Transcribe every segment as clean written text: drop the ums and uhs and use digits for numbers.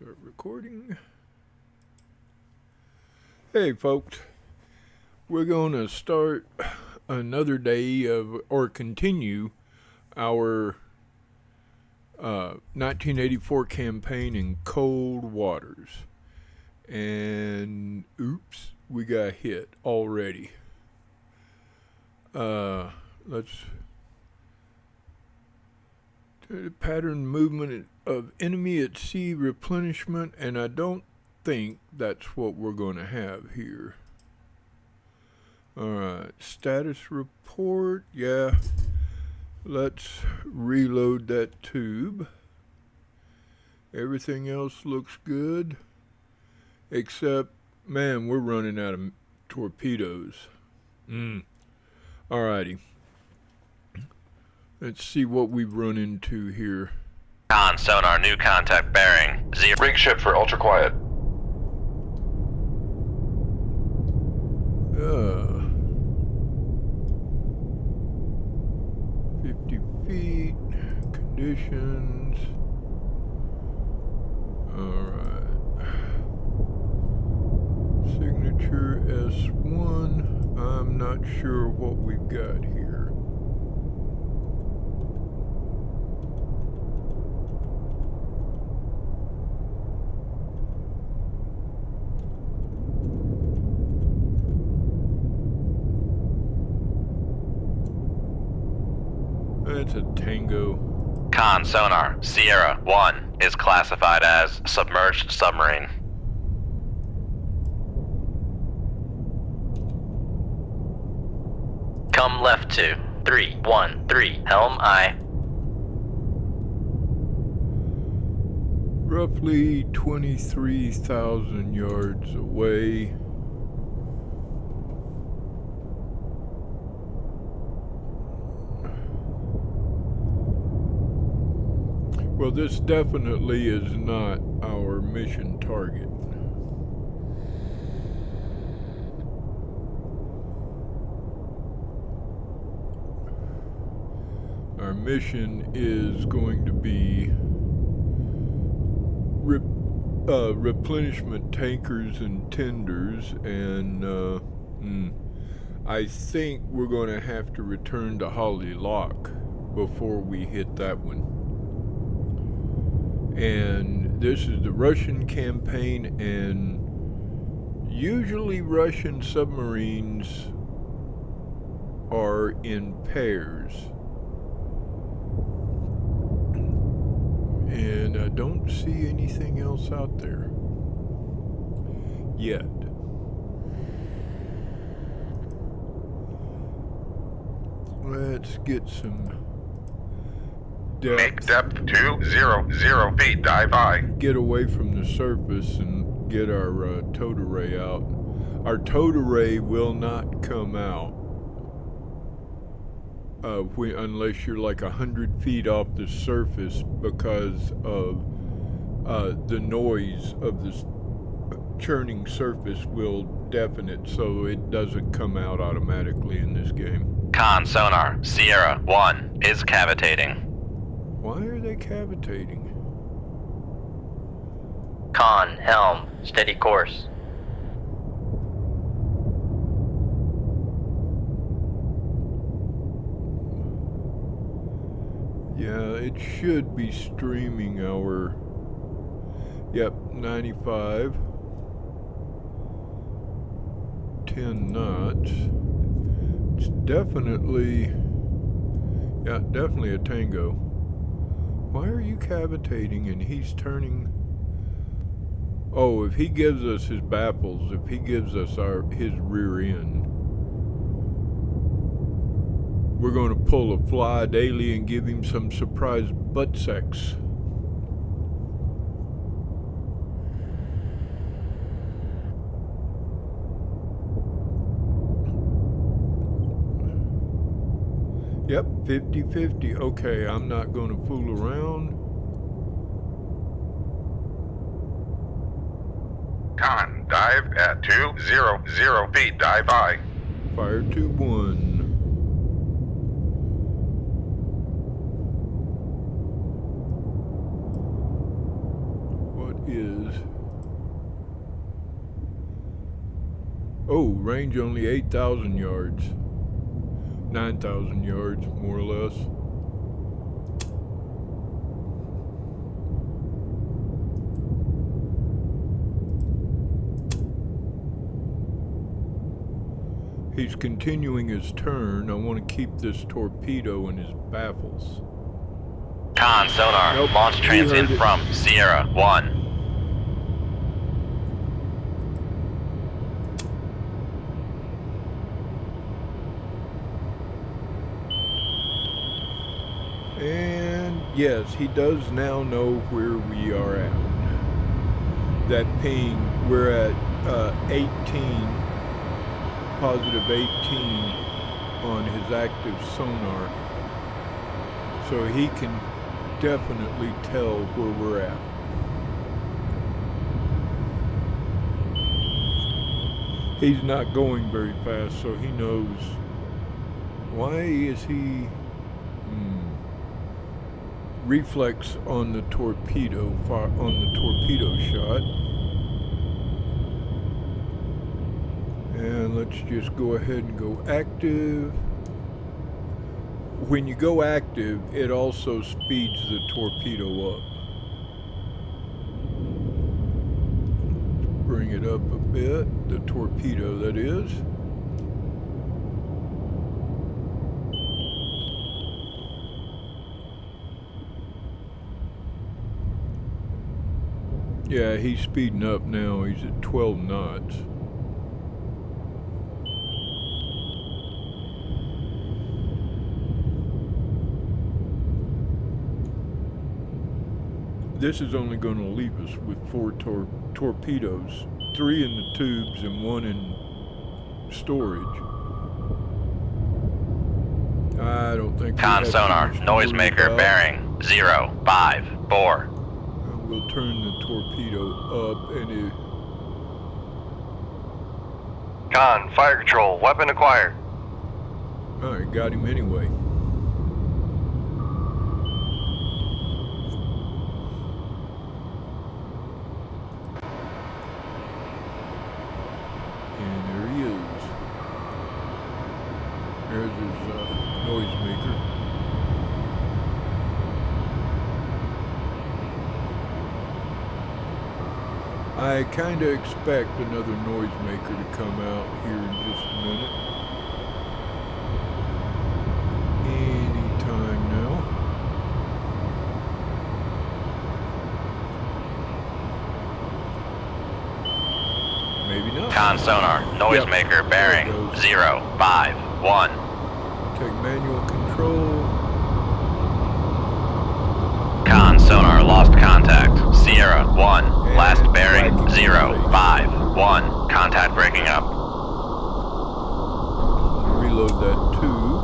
Start recording. Hey folks, we're going to start another day of, or continue our 1984 campaign in cold waters. And oops, we got hit already. Let's the pattern movement of enemy at sea replenishment, and I don't think that's what we're going to have here. Alright, status report, yeah. Let's reload that tube. Everything else looks good. Except, man, we're running out of torpedoes. Alrighty. Let's see what we've run into here. On sonar, new contact bearing 0. Rig ship for ultra quiet. 50 feet. Conditions. Alright. Signature S1. I'm not sure what we've got here. It's a Tango. Con sonar, Sierra 1 is classified as submerged submarine. Come left to 313, helm I. Roughly 23,000 yards away. Well, this definitely is not our mission target. Our mission is going to be replenishment tankers and tenders, and I think we're going to have to return to Holly Lock before we hit that one. And this is the Russian campaign, and usually Russian submarines are in pairs. And I don't see anything else out there yet. Let's get some depth. Make depth 200 feet. Dive I. Get away from the surface and get our towed array out. Our towed array will not come out unless you're like 100 feet off the surface, because of the noise of this churning surface will deafen it, so it doesn't come out automatically in this game. Con sonar, Sierra 1 is cavitating. Why are they cavitating? Con helm, steady course. Yeah, it should be streaming our, 95, 10 knots. It's definitely a Tango. Why are you cavitating and he's turning? Oh, if he gives us his baffles, if he gives us his rear end, we're going to pull a fly daily and give him some surprise butt sex. Yep, 50-50. Okay, I'm not going to fool around. Con, dive at 200 feet. Dive I. Fire tube 1. What is is... Oh, range only 8,000 yards. 9,000 yards, more or less. He's continuing his turn. I want to keep this torpedo in his baffles. Con sonar, Nope, launch he transient heard it. from Sierra 1. And yes, he does now know where we are at. That ping, we're at 18, positive 18 on his active sonar. So he can definitely tell where we're at. He's not going very fast, so he knows. Why is he... reflex on the torpedo, shot. And let's just go ahead and go active. When you go active, it also speeds the torpedo up. Bring it up a bit, the torpedo that is. Yeah, he's speeding up now. He's at 12 knots. This is only going to leave us with 4 torpedoes, 3 in the tubes and 1 in storage. I don't think we Con have sonar, too much to worry noisemaker about. bearing 054. We'll turn the torpedo up and it... Con, fire control, weapon acquired. Alright, got him anyway. And there he is. There's his noisemaker. I kind of expect another noisemaker to come out here in just a minute. Anytime now. Maybe not. Con sonar, noisemaker bearing There it goes. 051. Take manual control. Con sonar, lost contact. Sierra 1, And last bearing tracking 051. Contact breaking up. Reload that tube.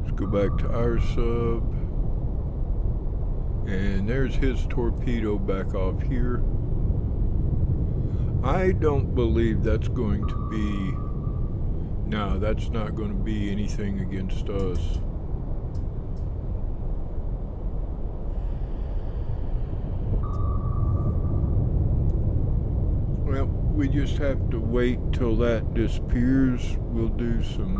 Let's go back to our sub. And there's his torpedo back off here. I don't believe that's going to be... No, that's not going to be anything against us. Well, we just have to wait till that disappears. We'll do some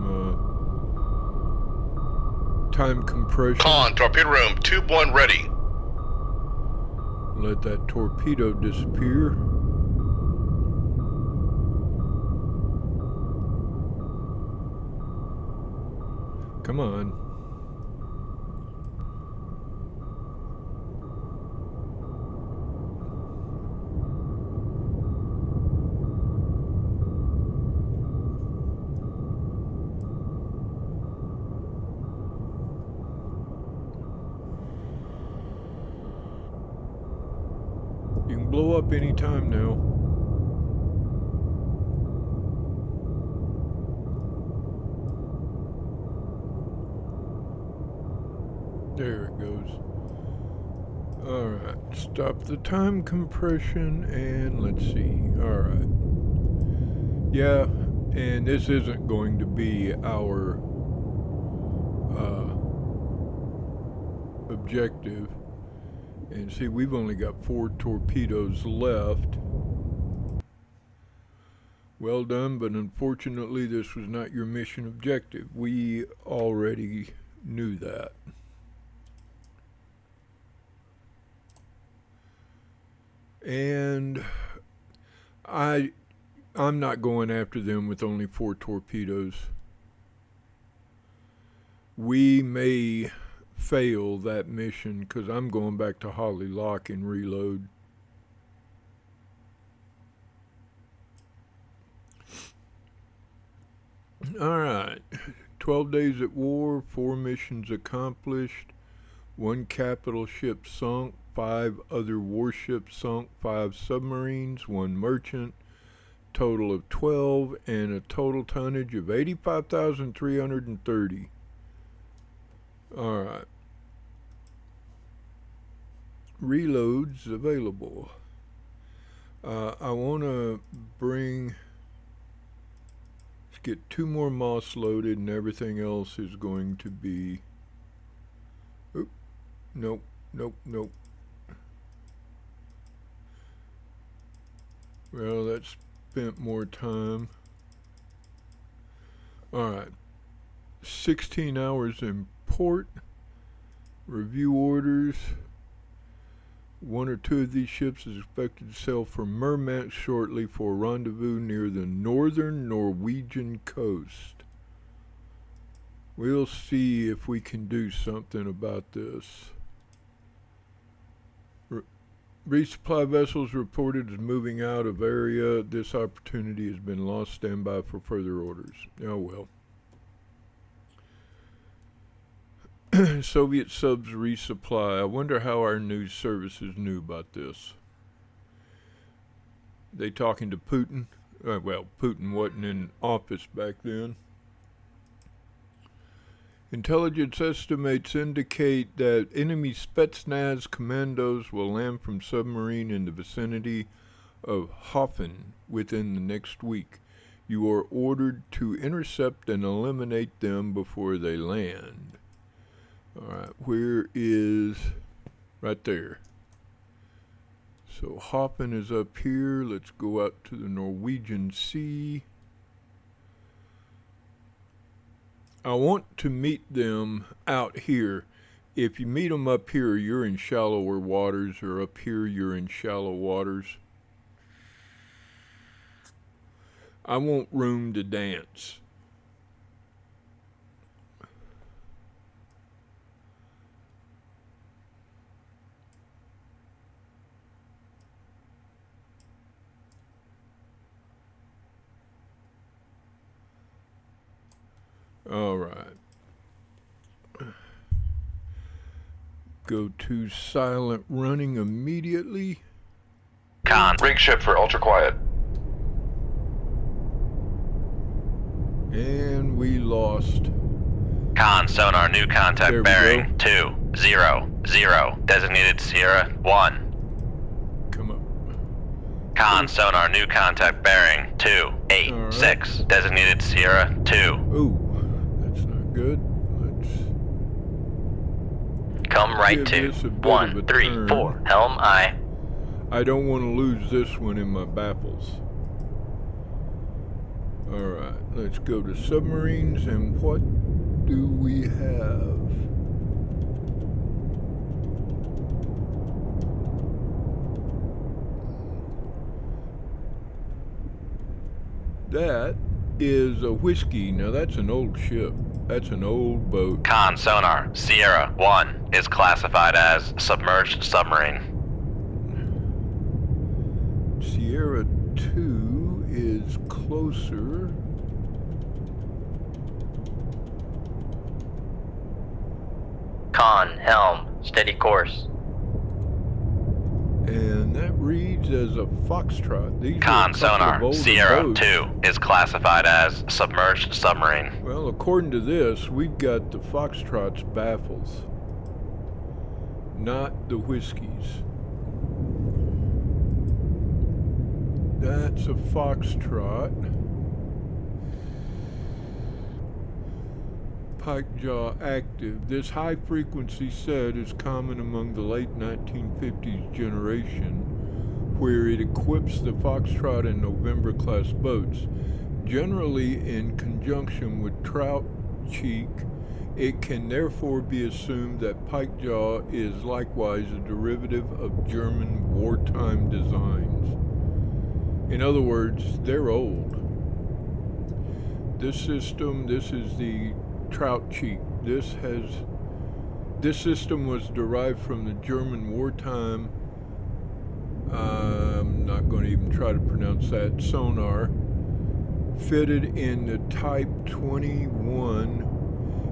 time compression. Con, torpedo room, tube 1 ready. Let that torpedo disappear. Come on. You can blow up any time now. There it goes. Alright, stop the time compression and let's see. Alright. Yeah, and this isn't going to be our objective. And see, we've only got 4 torpedoes left. Well done, but unfortunately this was not your mission objective. We already knew that. And I'm not going after them with only 4 torpedoes. We may fail that mission because I'm going back to Holly Lock and reload. Alright, 12 days at war, 4 missions accomplished, 1 capital ship sunk, 5 other warships sunk, 5 submarines, 1 merchant, total of 12, and a total tonnage of 85,330. Alright. Reloads available. I want to bring... Let's get 2 more moss loaded and everything else is going to be... Oop. Nope, nope, nope. Well, that spent more time. Alright. 16 hours in port. Review orders. 1 or 2 of these ships is expected to sail from Murmansk shortly for a rendezvous near the northern Norwegian coast. We'll see if we can do something about this. Resupply vessels reported as moving out of area. This opportunity has been lost. Stand by for further orders. Oh well. Soviet subs resupply. I wonder how our news services knew about this. They talking to Putin? Well, Putin wasn't in office back then. Intelligence estimates indicate that enemy Spetsnaz commandos will land from submarine in the vicinity of Hoffen within the next week. You are ordered to intercept and eliminate them before they land. Alright, where is... right there. So Hoffen is up here. Let's go out to the Norwegian Sea. I want to meet them out here. If you meet them up here, you're in shallower waters, or up here, you're in shallow waters. I want room to dance. All right. Go to silent running immediately. Con. Rig ship for ultra quiet. And we lost. Con sonar new contact There we bearing 200. Designated Sierra 1. Come up. Con sonar new contact bearing 286. Designated Sierra 2. Ooh, that's not good. Let's Come right give to this a bit of a 134. turn. Helm I. I don't want to lose this one in my baffles. Alright, let's go to submarines, and what do we have? That is a whiskey. Now that's an old ship. That's an old boat. Con sonar Sierra 1 is classified as submerged submarine. Sierra 2 is closer. Con helm steady course. And that reads as a foxtrot. These are a Con couple of sonar older Sierra boats. 2 is classified as submerged submarine. Well, according to this, we've got the foxtrot's baffles, not the whiskeys. That's a foxtrot. pike jaw active. This high frequency set is common among the late 1950s generation, where it equips the Foxtrot and November class boats. Generally in conjunction with trout cheek, it can therefore be assumed that pike jaw is likewise a derivative of German wartime designs. In other words, they're old. This system, this is the trout cheek. This system was derived from the German wartime, I'm not going to even try to pronounce that, sonar, fitted in the Type 21.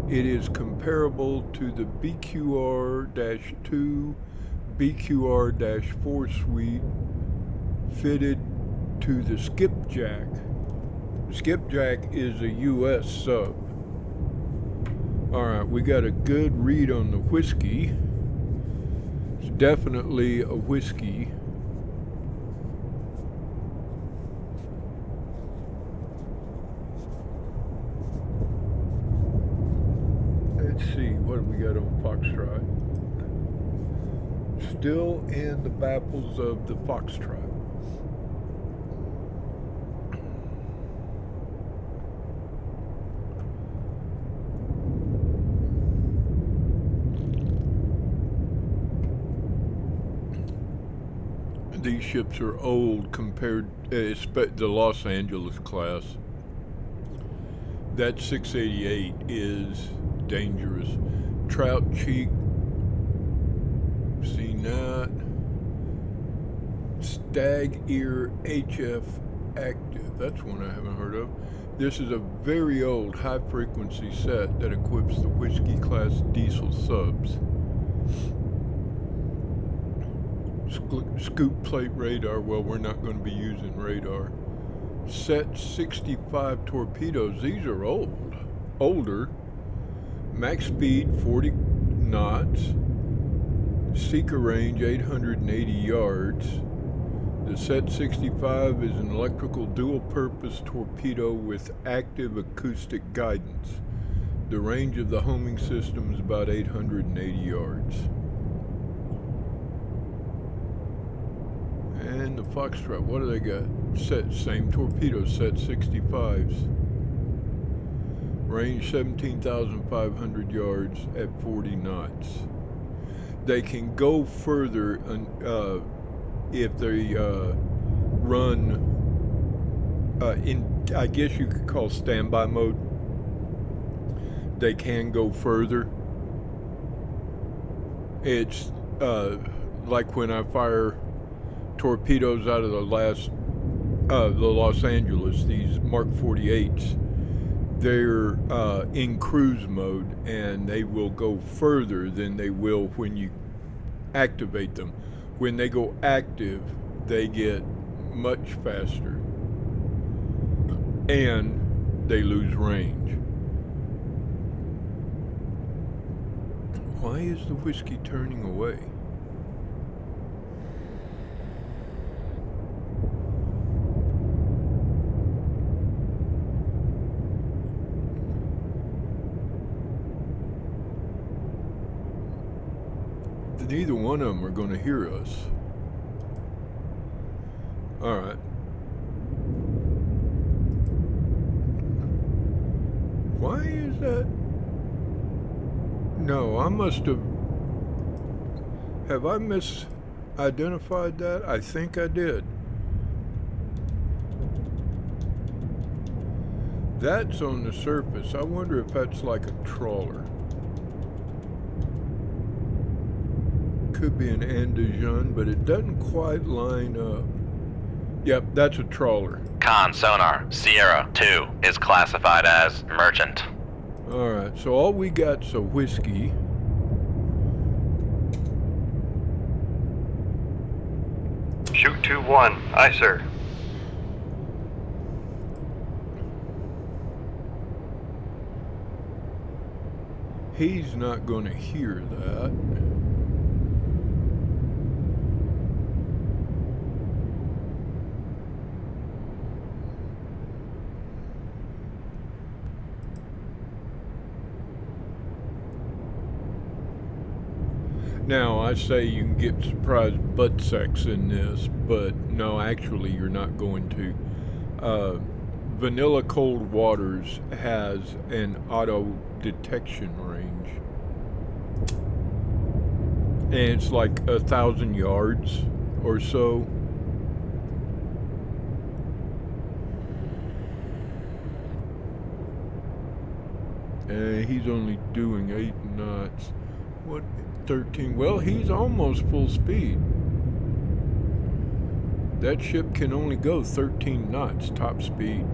It is comparable to the BQR-2, BQR-4 suite fitted to the Skipjack. Skipjack is a U.S. sub. Alright, we got a good read on the whiskey. It's definitely a whiskey. Let's see, what do we got on Foxtrot? Still in the baffles of the Foxtrot. These ships are old compared to the Los Angeles class. That 688 is dangerous. Trout cheek, seen that. Stag ear HF active, that's one I haven't heard of. This is a very old high frequency set that equips the Whiskey class diesel subs. Scoop plate radar, well, we're not going to be using radar. Set 65 torpedoes, these are older. Max speed 40 knots, seeker range 880 yards. The Set 65 is an electrical dual-purpose torpedo with active acoustic guidance. The range of the homing system is about 880 yards. And the Foxtrot, what do they got? Same torpedo, Set 65s. Range 17,500 yards at 40 knots. They can go further if they run in, I guess you could call standby mode. They can go further. It's like when I fire torpedoes out of the Los Angeles, these Mark 48s, they're in cruise mode and they will go further than they will when you activate them. When they go active, they get much faster and they lose range. Why is the whiskey turning away? Neither one of them are going to hear us. All right. Why is that? No, I must have. Have I misidentified that? I think I did. That's on the surface. I wonder if that's like a trawler. Could be an Andajan, but it doesn't quite line up. Yep, that's a trawler. Con sonar, Sierra 2 is classified as merchant. Alright, so all we got's a whiskey. Shoot 2-1. Aye, sir. He's not going to hear that. Now, I say you can get surprise butt sex in this, but no, actually, you're not going to. Vanilla Cold Waters has an auto detection range, and it's like 1,000 yards or so. He's only doing 8 knots. What? 13? Well, he's almost full speed. That ship can only go 13 knots top speed.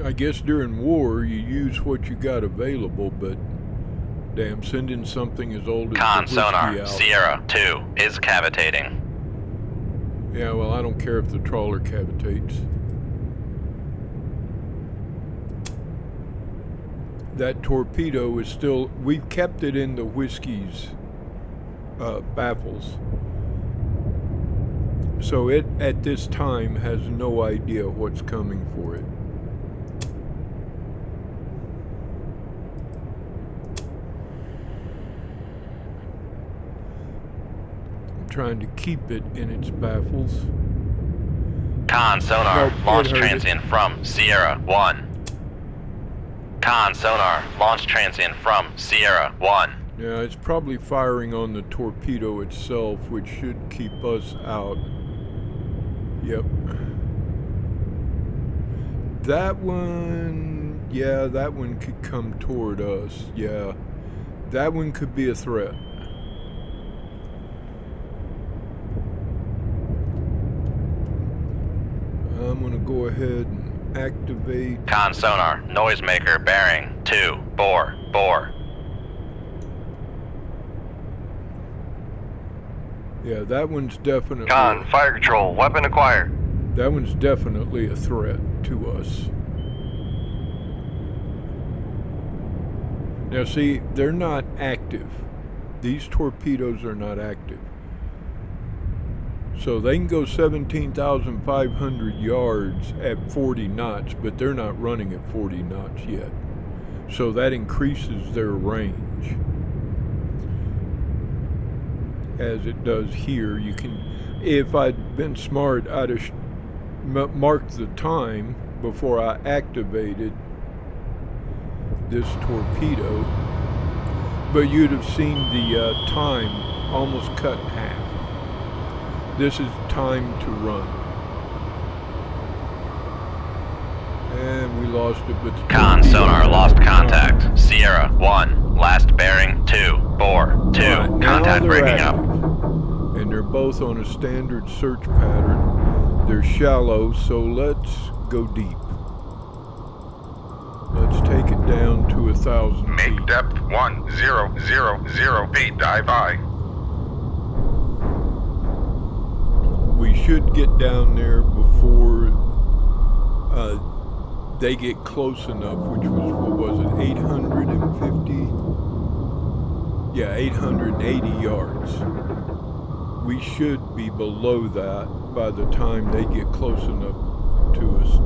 I guess during war you use what you got available, but damn, sending something as old as Con the whiskey sonar, out. Sierra 2 is cavitating. Yeah, well, I don't care if the trawler cavitates. That torpedo is still... We've kept it in the whiskey's baffles. So it, at this time, has no idea what's coming for it. I'm trying to keep it in its baffles. Con sonar, Nope, launch it heard it. transient from Sierra 1. Con sonar, launch transient from Sierra 1. Yeah, it's probably firing on the torpedo itself, which should keep us out. Yep. That one... Yeah, that one could come toward us. Yeah. That one could be a threat. I'm gonna go ahead and activate... Con sonar, noisemaker bearing 244. Yeah, that one's definitely... Con, fire control, weapon acquired. That one's definitely a threat to us. Now see, they're not active. These torpedoes are not active. So they can go 17,500 yards at 40 knots, but they're not running at 40 knots yet. So that increases their range. As it does here, you can... If I'd been smart, I'd have marked the time before I activated this torpedo, but you'd have seen the time almost cut in half. This is time to run. And we lost it, but the Con torpedo sonar had lost the contact. time. Sierra 1, last bearing 242. Alright, now Contact they're breaking up. active. And they're both on a standard search pattern. They're shallow, so let's go deep. Let's take it down to 1,000 Make feet. depth 1,000 feet. Dive by. We should get down there before they get close enough, which was, what was it, 850? Yeah, 880 yards. We should be below that by the time they get close enough to us.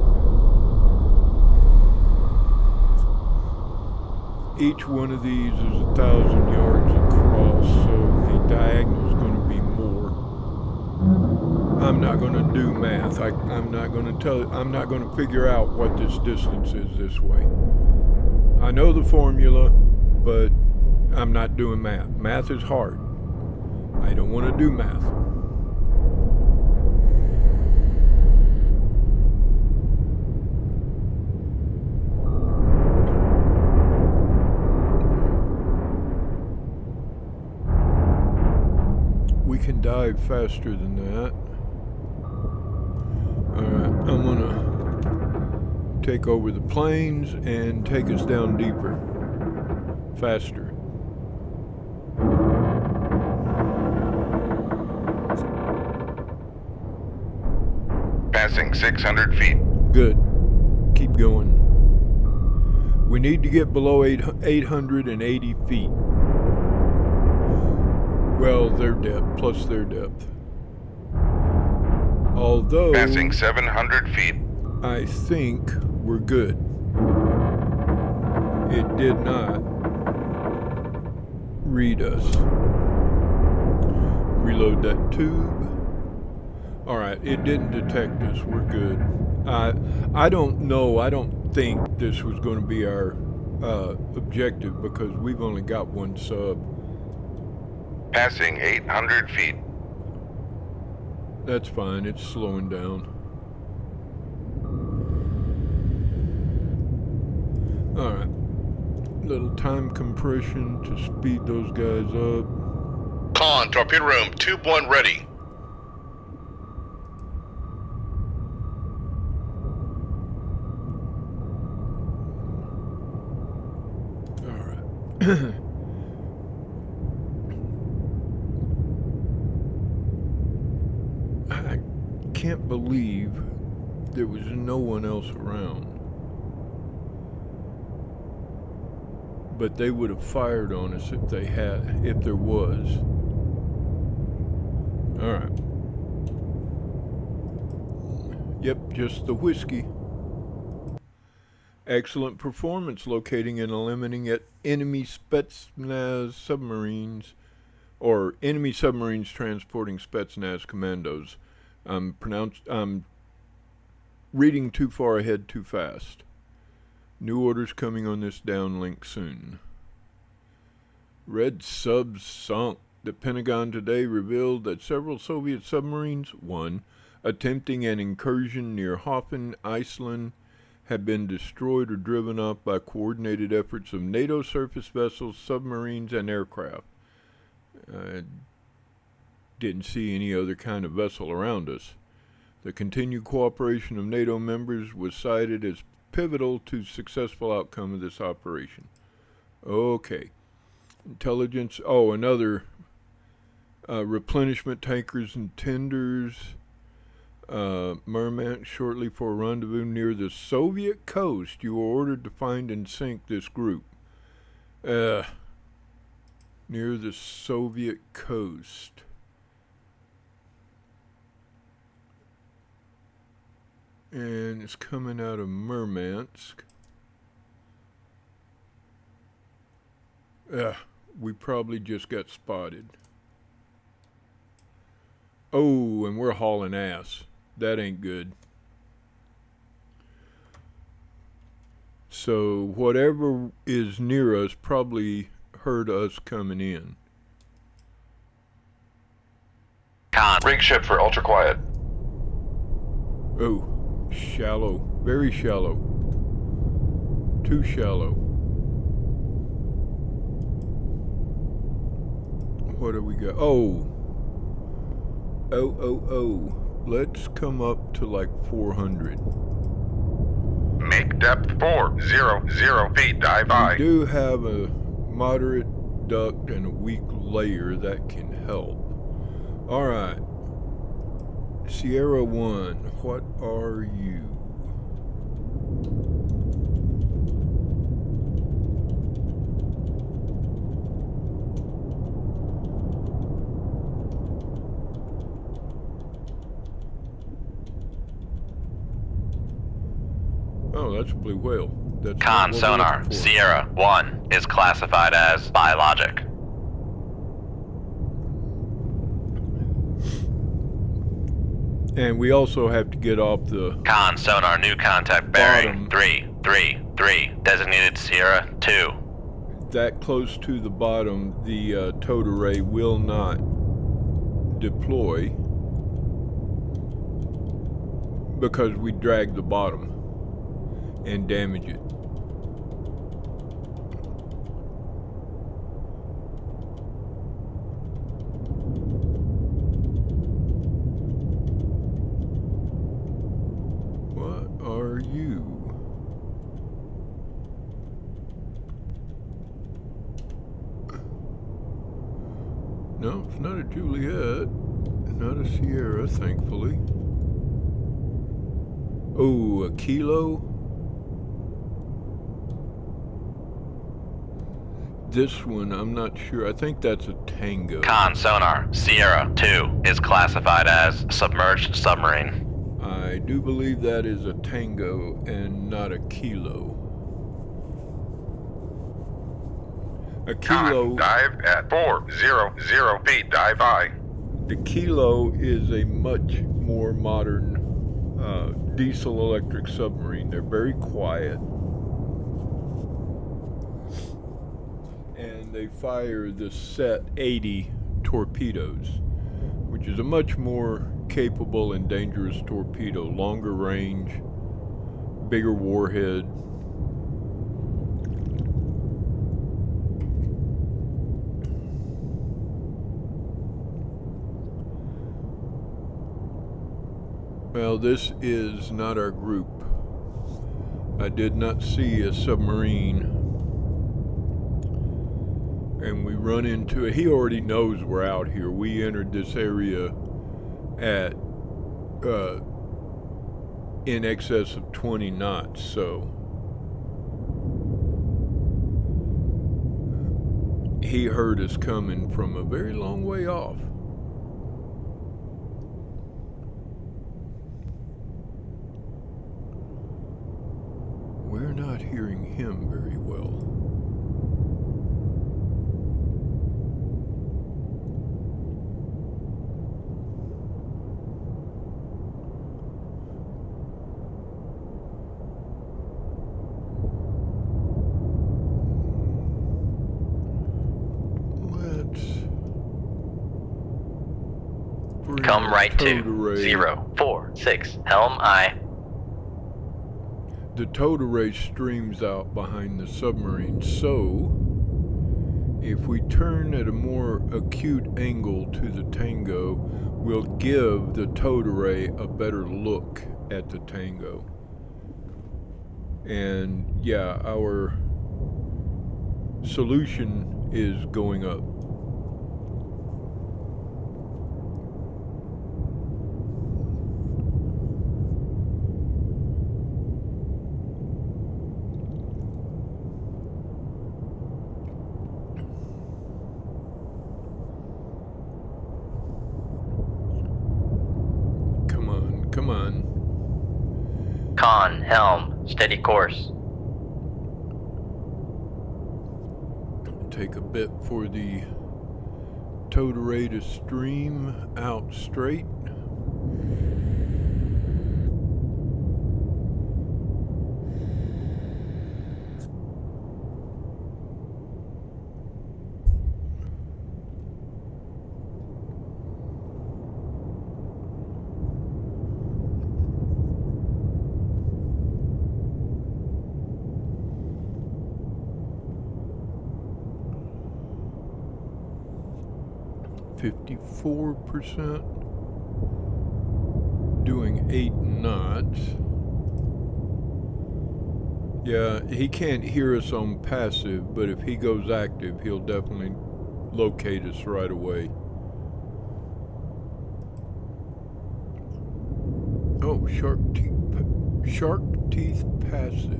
Each one of these is 1,000 yards across, so the diagonal is going to be more. I'm not going to do math. I'm not going to figure out what this distance is this way. I know the formula, but I'm not doing math. Math is hard. I don't want to do math. We can dive faster than that. Alright, I'm gonna take over the planes and take us down deeper. Faster. Passing 600 feet. Good. Keep going. We need to get below 880 feet. Well, their depth, plus their depth. Although... Passing 700 feet. I think we're good. It did not read us. Reload that tube. Alright, it didn't detect us. We're good. I don't know. I don't think this was going to be our objective because we've only got one sub. Passing 800 feet. That's fine. It's slowing down. Alright. Little time compression to speed those guys up. Con, torpedo room, tube 1 ready. Alright. I can't believe there was no one else around. But they would have fired on us if there was. Alright. Yep, just the whiskey. Excellent performance locating and eliminating enemy Spetsnaz submarines, or enemy submarines transporting Spetsnaz commandos. I'm reading too far ahead too fast. New orders coming on this downlink soon. Red subs sunk. The Pentagon today revealed that several Soviet submarines, one, attempting an incursion near Hoffen, Iceland, have been destroyed or driven up by coordinated efforts of NATO surface vessels, submarines, and aircraft. Didn't see any other kind of vessel around us. The continued cooperation of NATO members was cited as pivotal to successful outcome of this operation. Okay. Intelligence. Oh, another replenishment tankers and tenders. Murmansk shortly for a rendezvous near the Soviet coast. You were ordered to find and sink this group. Near the Soviet coast. And it's coming out of Murmansk. We probably just got spotted. Oh, and we're hauling ass. That ain't good. So whatever is near us probably heard us coming in. Con. Rig ship for ultra quiet. Oh, shallow. Very shallow. Too shallow. What do we got? Oh. Let's come up to like 400. Make depth 400 feet. Dive We I. do have a moderate duct and a weak layer that can help. Alright. Sierra 1, what are you? Oh, that's a blue whale. That's Con what we're sonar, looking for. Sierra 1 is classified as biologic. And we also have to get off the Con sonar, new contact bearing Bottom. 333, designated Sierra 2. that close to the bottom. The towed array will not deploy because we drag the bottom and damage it. What are you? No, it's not a Juliet, not a Sierra, thankfully. Oh, a Kilo? This one, I'm not sure. I think that's a Tango. Con sonar, Sierra 2 is classified as submerged submarine. I do believe that is a Tango and not a Kilo. A kilo. Dive at 400 feet. Dive I. The Kilo is a much more modern diesel electric submarine. They're very quiet. And they fire the Set 80 torpedoes, which is a much more capable and dangerous torpedo. Longer range, bigger warhead. Well, this is not our group. I did not see a submarine. And we run into it. He already knows we're out here. We entered this area at in excess of 20 knots, so he heard us coming from a very long way off. We're not hearing him very well. Come right to 046 Helm I. The towed array streams out behind the submarine, so if we turn at a more acute angle to the Tango, we'll give the towed array a better look at the Tango. And yeah, our solution is going up. Come on. Con, helm, steady course. Take a bit for the towed array to stream out straight. %, doing 8 knots. Yeah, he can't hear us on passive, but if he goes active, he'll definitely locate us right away. Oh, shark teeth passive.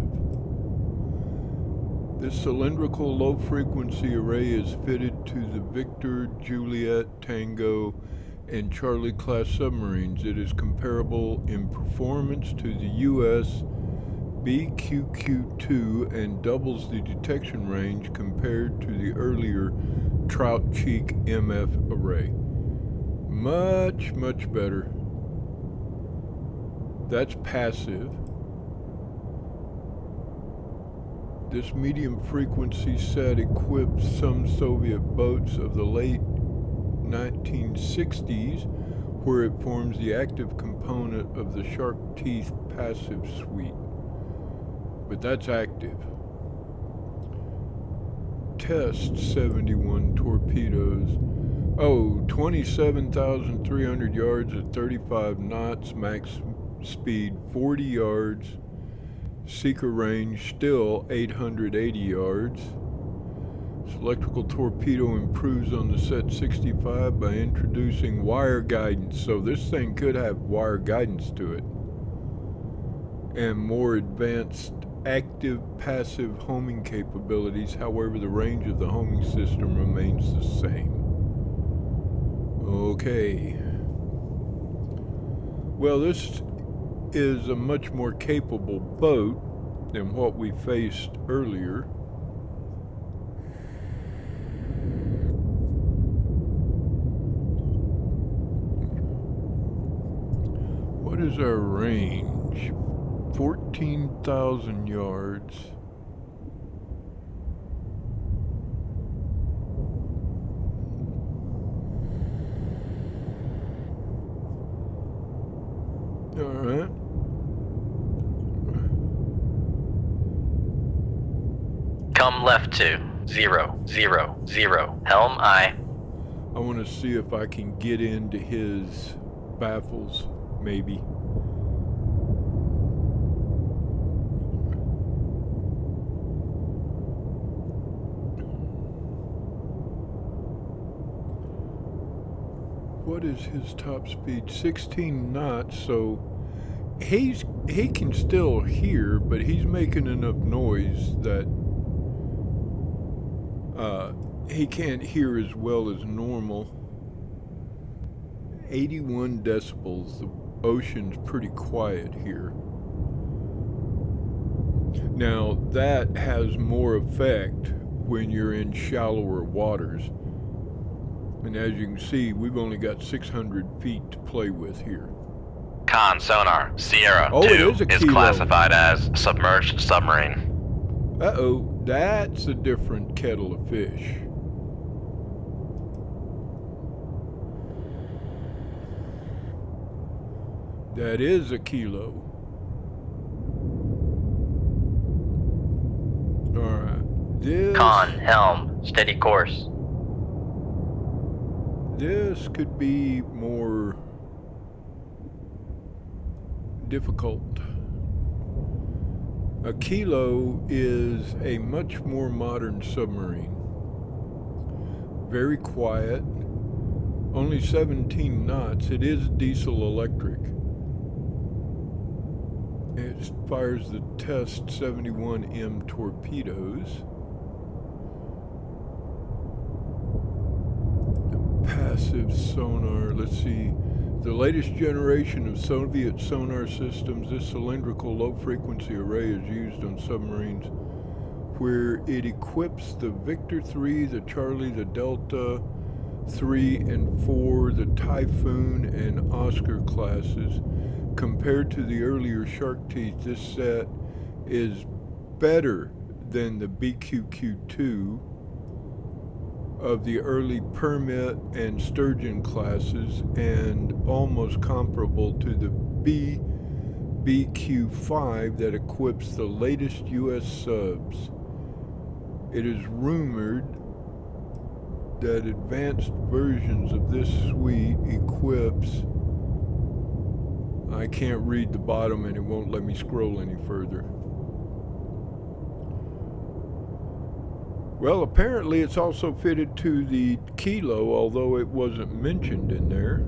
This cylindrical low-frequency array is fitted to the Victor, Juliet, Tango, and Charlie class submarines. It is comparable in performance to the U.S. BQQ-2 and doubles the detection range compared to the earlier Trout Cheek MF array. Much, much better. That's passive. This medium frequency set equipped some Soviet boats of the late 1960s, where it forms the active component of the shark teeth passive suite. But that's active. Test 71 torpedoes. Oh, 27,300 yards at 35 knots, max speed 40 yards. Seeker range still 880 yards. This electrical torpedo improves on the Set 65 by introducing wire guidance. So this thing could have wire guidance to it. And more advanced active passive homing capabilities. However, the range of the homing system remains the same. Okay. Well, this is a much more capable boat than what we faced earlier. is our range? 14,000 yards. Alright. Come left to 000. Helm I. I want to see if I can get into his baffles, maybe. What is his top speed? 16 knots, so he can still hear, but he's making enough noise that he can't hear as well as normal. 81 decibels. The ocean's pretty quiet here. Now, that has more effect when you're in shallower waters. And as you can see, we've only got 600 feet to play with here. Con sonar Sierra Oh, 2 it is a kilo. classified as submerged submarine. Uh-oh, that's a different kettle of fish. That is a kilo. Alright, this... Con helm steady course. This could be more difficult. A kilo is a much more modern submarine. Very quiet, only 17 knots. It is diesel electric. It fires the test 71M torpedoes. Passive sonar, let's see. The latest generation of Soviet sonar systems, this cylindrical low-frequency array is used on submarines where it equips the Victor 3, the Charlie, the Delta 3 and 4, the Typhoon and Oscar classes. Compared to the earlier Shark Teeth, this set is better than the BQQ-2 of the early Permit and Sturgeon classes, and almost comparable to the BQ-5 that equips the latest U.S. subs. It is rumored that advanced versions of this suite equips... I can't read the bottom and it won't let me scroll any further. Well, apparently it's also fitted to the kilo, although it wasn't mentioned in there.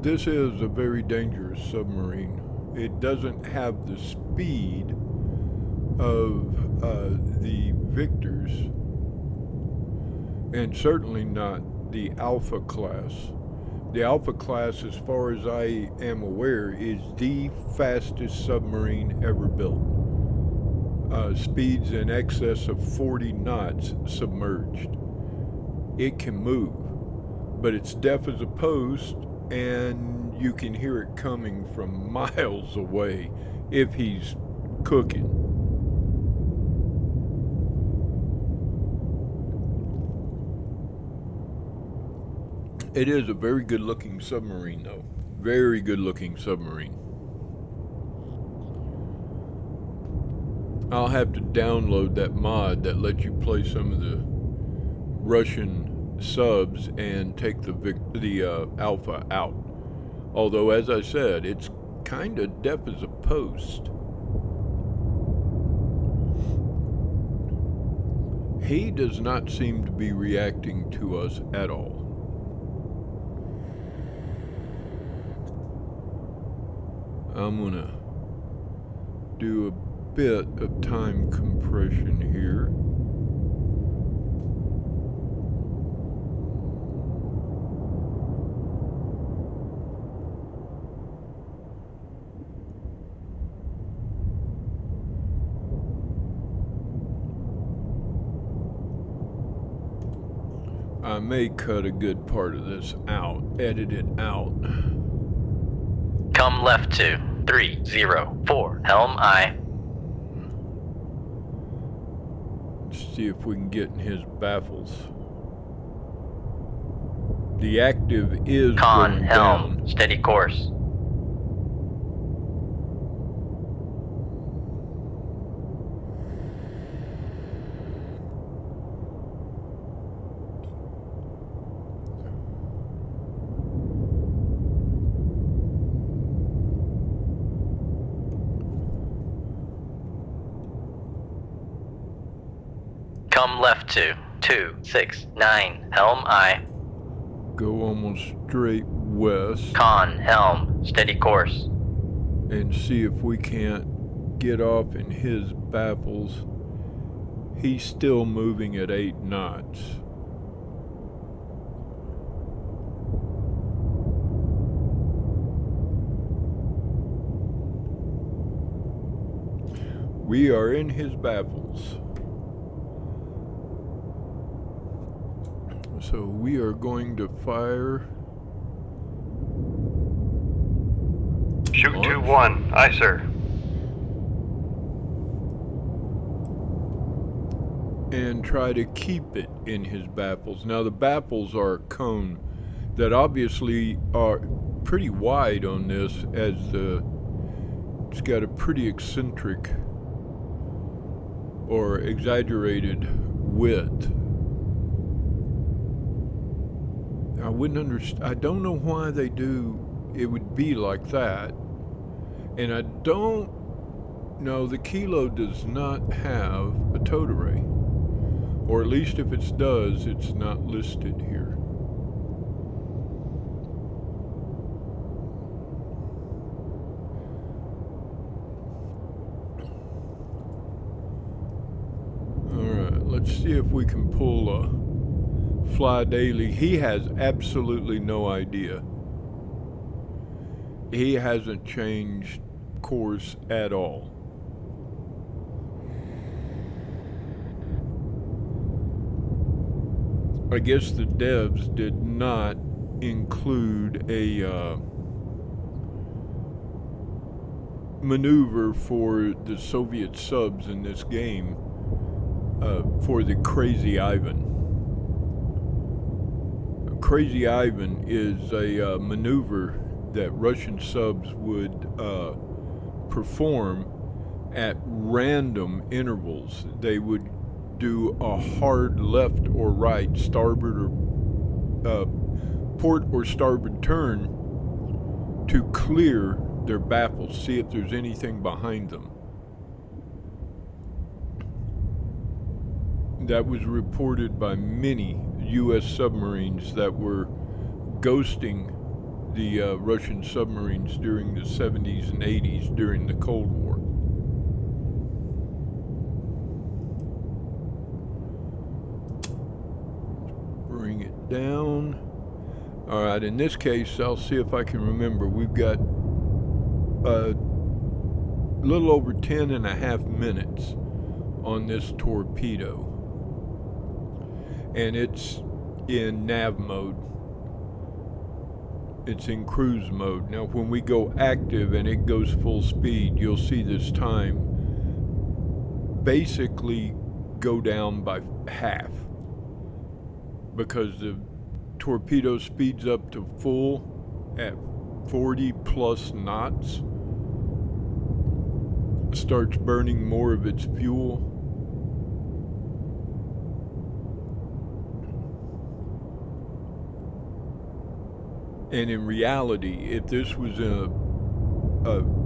This is a very dangerous submarine. It doesn't have the speed of the Victors, and certainly not the Alpha class. The Alpha class, as far as I am aware, is the fastest submarine ever built. Speeds in excess of 40 knots submerged. It can move, but it's deaf as a post, and you can hear it coming from miles away if he's cooking. It is a very good looking submarine though. Very good looking submarine. I'll have to download that mod that lets you play some of the Russian subs and take the Alpha out. Although, as I said, it's kind of deaf as a post. He does not seem to be reacting to us at all. I'm gonna do a bit of time compression here. I may cut a good part of this out, edit it out. Come left to 304 Helm I. See if we can get in his baffles. The active is Con going Helm, down. steady course. Come left to 269 Helm I. Go almost straight west Con Helm, steady course. and see if we can't get off in his baffles. He's still moving at 8 knots. We are in his baffles. So we are going to fire. Shoot Launch. 2-1. Aye, sir. And try to keep it in his baffles. Now the baffles are a cone that obviously are pretty wide on this, as it's got a pretty eccentric or exaggerated width. I wouldn't understand. I don't know why they do. It would be like that, and I don't know. The Kilo does not have a towed array, or at least if it does, it's not listed here. Alright, let's see if we can pull a fly daily. He has absolutely no idea. He hasn't changed course at all. I guess the devs did not include a maneuver for the Soviet subs in this game for the Crazy Ivan. Crazy Ivan is a maneuver that Russian subs would perform at random intervals. They would do a hard left or right, starboard or port or starboard turn to clear their baffles, see if there's anything behind them. That was reported by many U.S. submarines that were ghosting the Russian submarines during the 70s and 80s during the Cold War. Bring it down. All right, in this case, I'll see if I can remember. We've got a little over 10 and a half minutes on this torpedo. And it's in nav mode. It's in cruise mode. Now when we go active and it goes full speed, you'll see this time basically go down by half, because the torpedo speeds up to full at 40 plus knots, starts burning more of its fuel. And in reality, if this was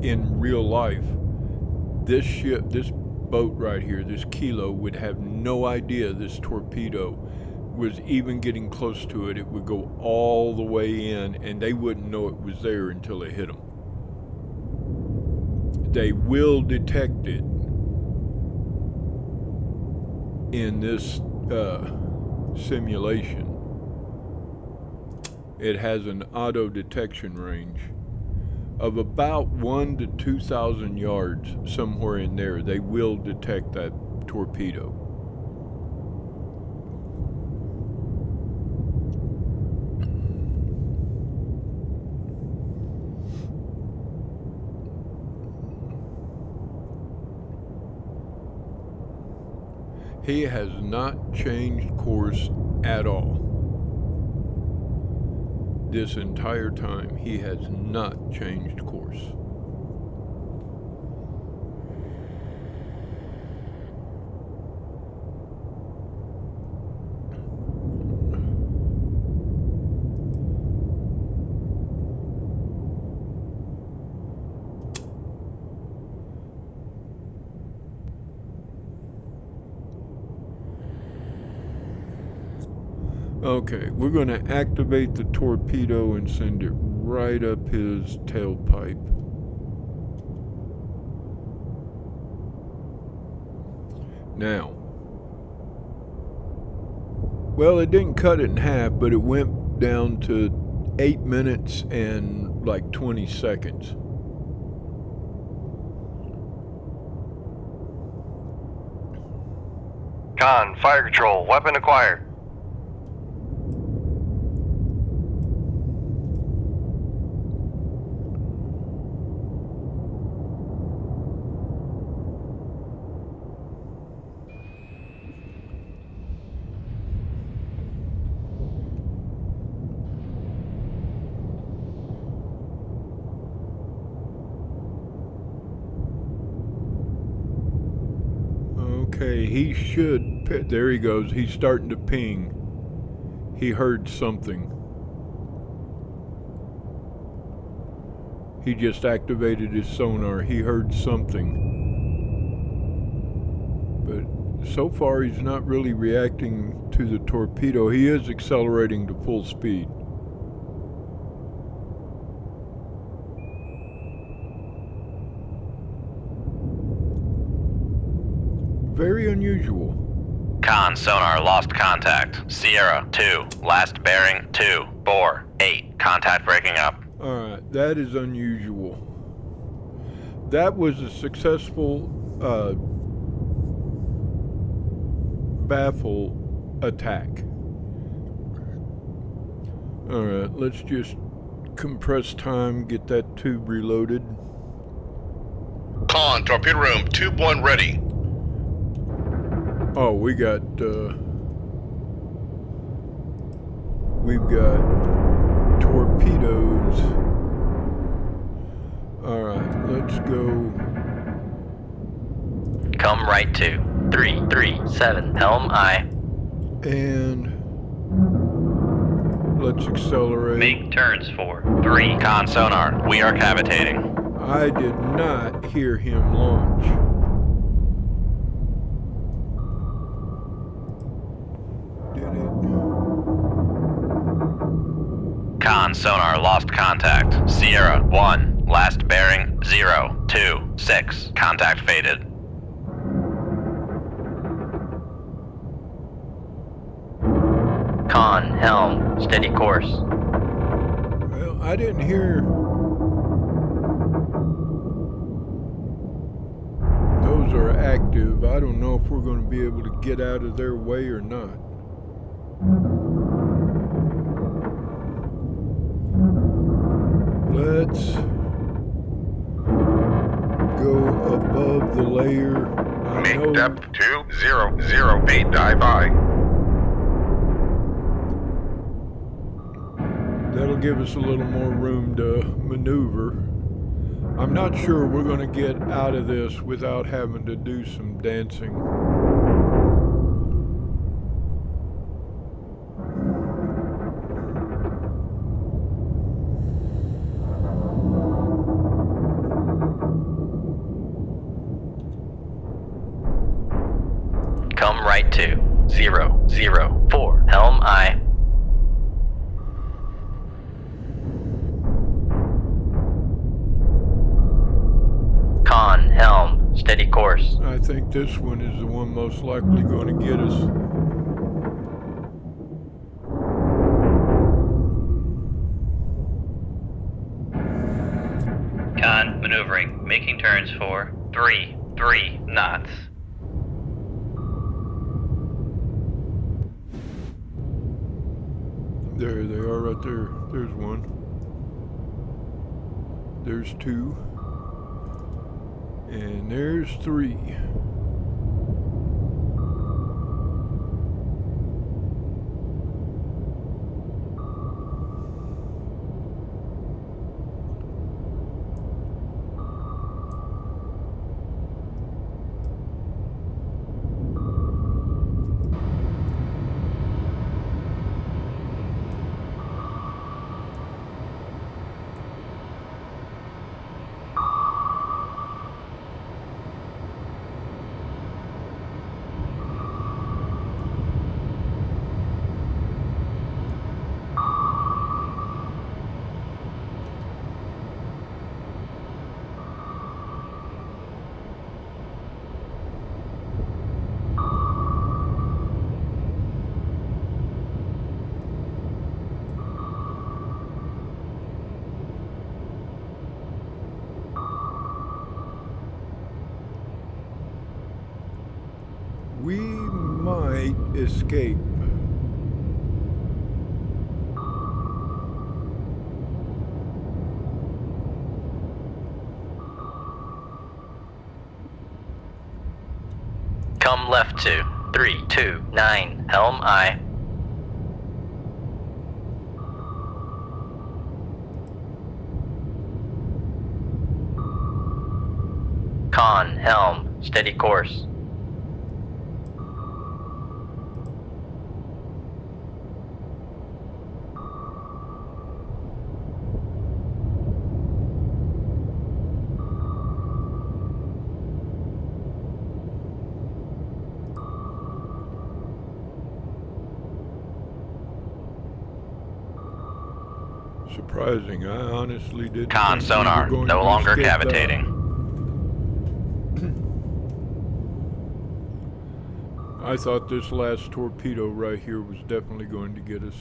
in real life, this ship, this boat right here, this Kilo, would have no idea this torpedo was even getting close to it. It would go all the way in, and they wouldn't know it was there until it hit them. They will detect it in this simulation. It has an auto detection range of about 1,000 to 2,000 yards, somewhere in there. They will detect that torpedo. He has not changed course at all. This entire time, he has not changed course. Okay, we're going to activate the torpedo and send it right up his tailpipe. Now, well, it didn't cut it in half, but it went down to 8 minutes and like 20 seconds. Con, fire control, weapon acquired. Okay, he should. There he goes. He's starting to ping. He heard something. He just activated his sonar. He heard something. But so far, he's not really reacting to the torpedo. He is accelerating to full speed. Very unusual. Con sonar lost contact. Sierra 2, last bearing 248. Contact breaking up. Alright, that is unusual. That was a successful baffle attack. Alright, let's just compress time, get that tube reloaded. Con, torpedo room, tube 1 ready. Oh, we've got torpedoes. Alright, let's go. Come right to 337 helm I. And let's accelerate. Make turns for 3. Con sonar, we are cavitating. I did not hear him launch. Con sonar lost contact. Sierra 1, last bearing 026. Contact faded. Con helm, steady course. Well, I didn't hear. Those are active. I don't know if we're going to be able to get out of their way or not. Let's go above the layer. Make depth 200 feet, dive I. That'll give us a little more room to maneuver. I'm not sure we're going to get out of this without having to do some dancing. Come right to 004 helm I. Con helm, steady course. I think this one is the one most likely going to get us. Con maneuvering, making turns for 3 knots. There they are right there. There's one. There's two. And there's three. escape. Come left to 329 Helm I. Con, helm, steady course. Surprising. I honestly didn't Con think sonar, we were going no to longer escape cavitating. That. I thought this last torpedo right here was definitely going to get us.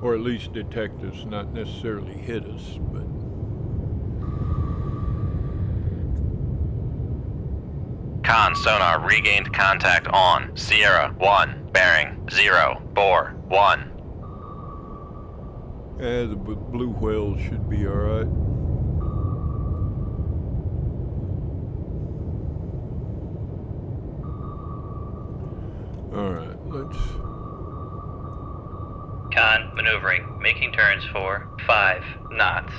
Or at least detect us, not necessarily hit us, but... Con sonar regained contact on Sierra 1, bearing 041. Yeah, the blue whale should be alright. Alright, let's... Con maneuvering, making turns for 5 knots.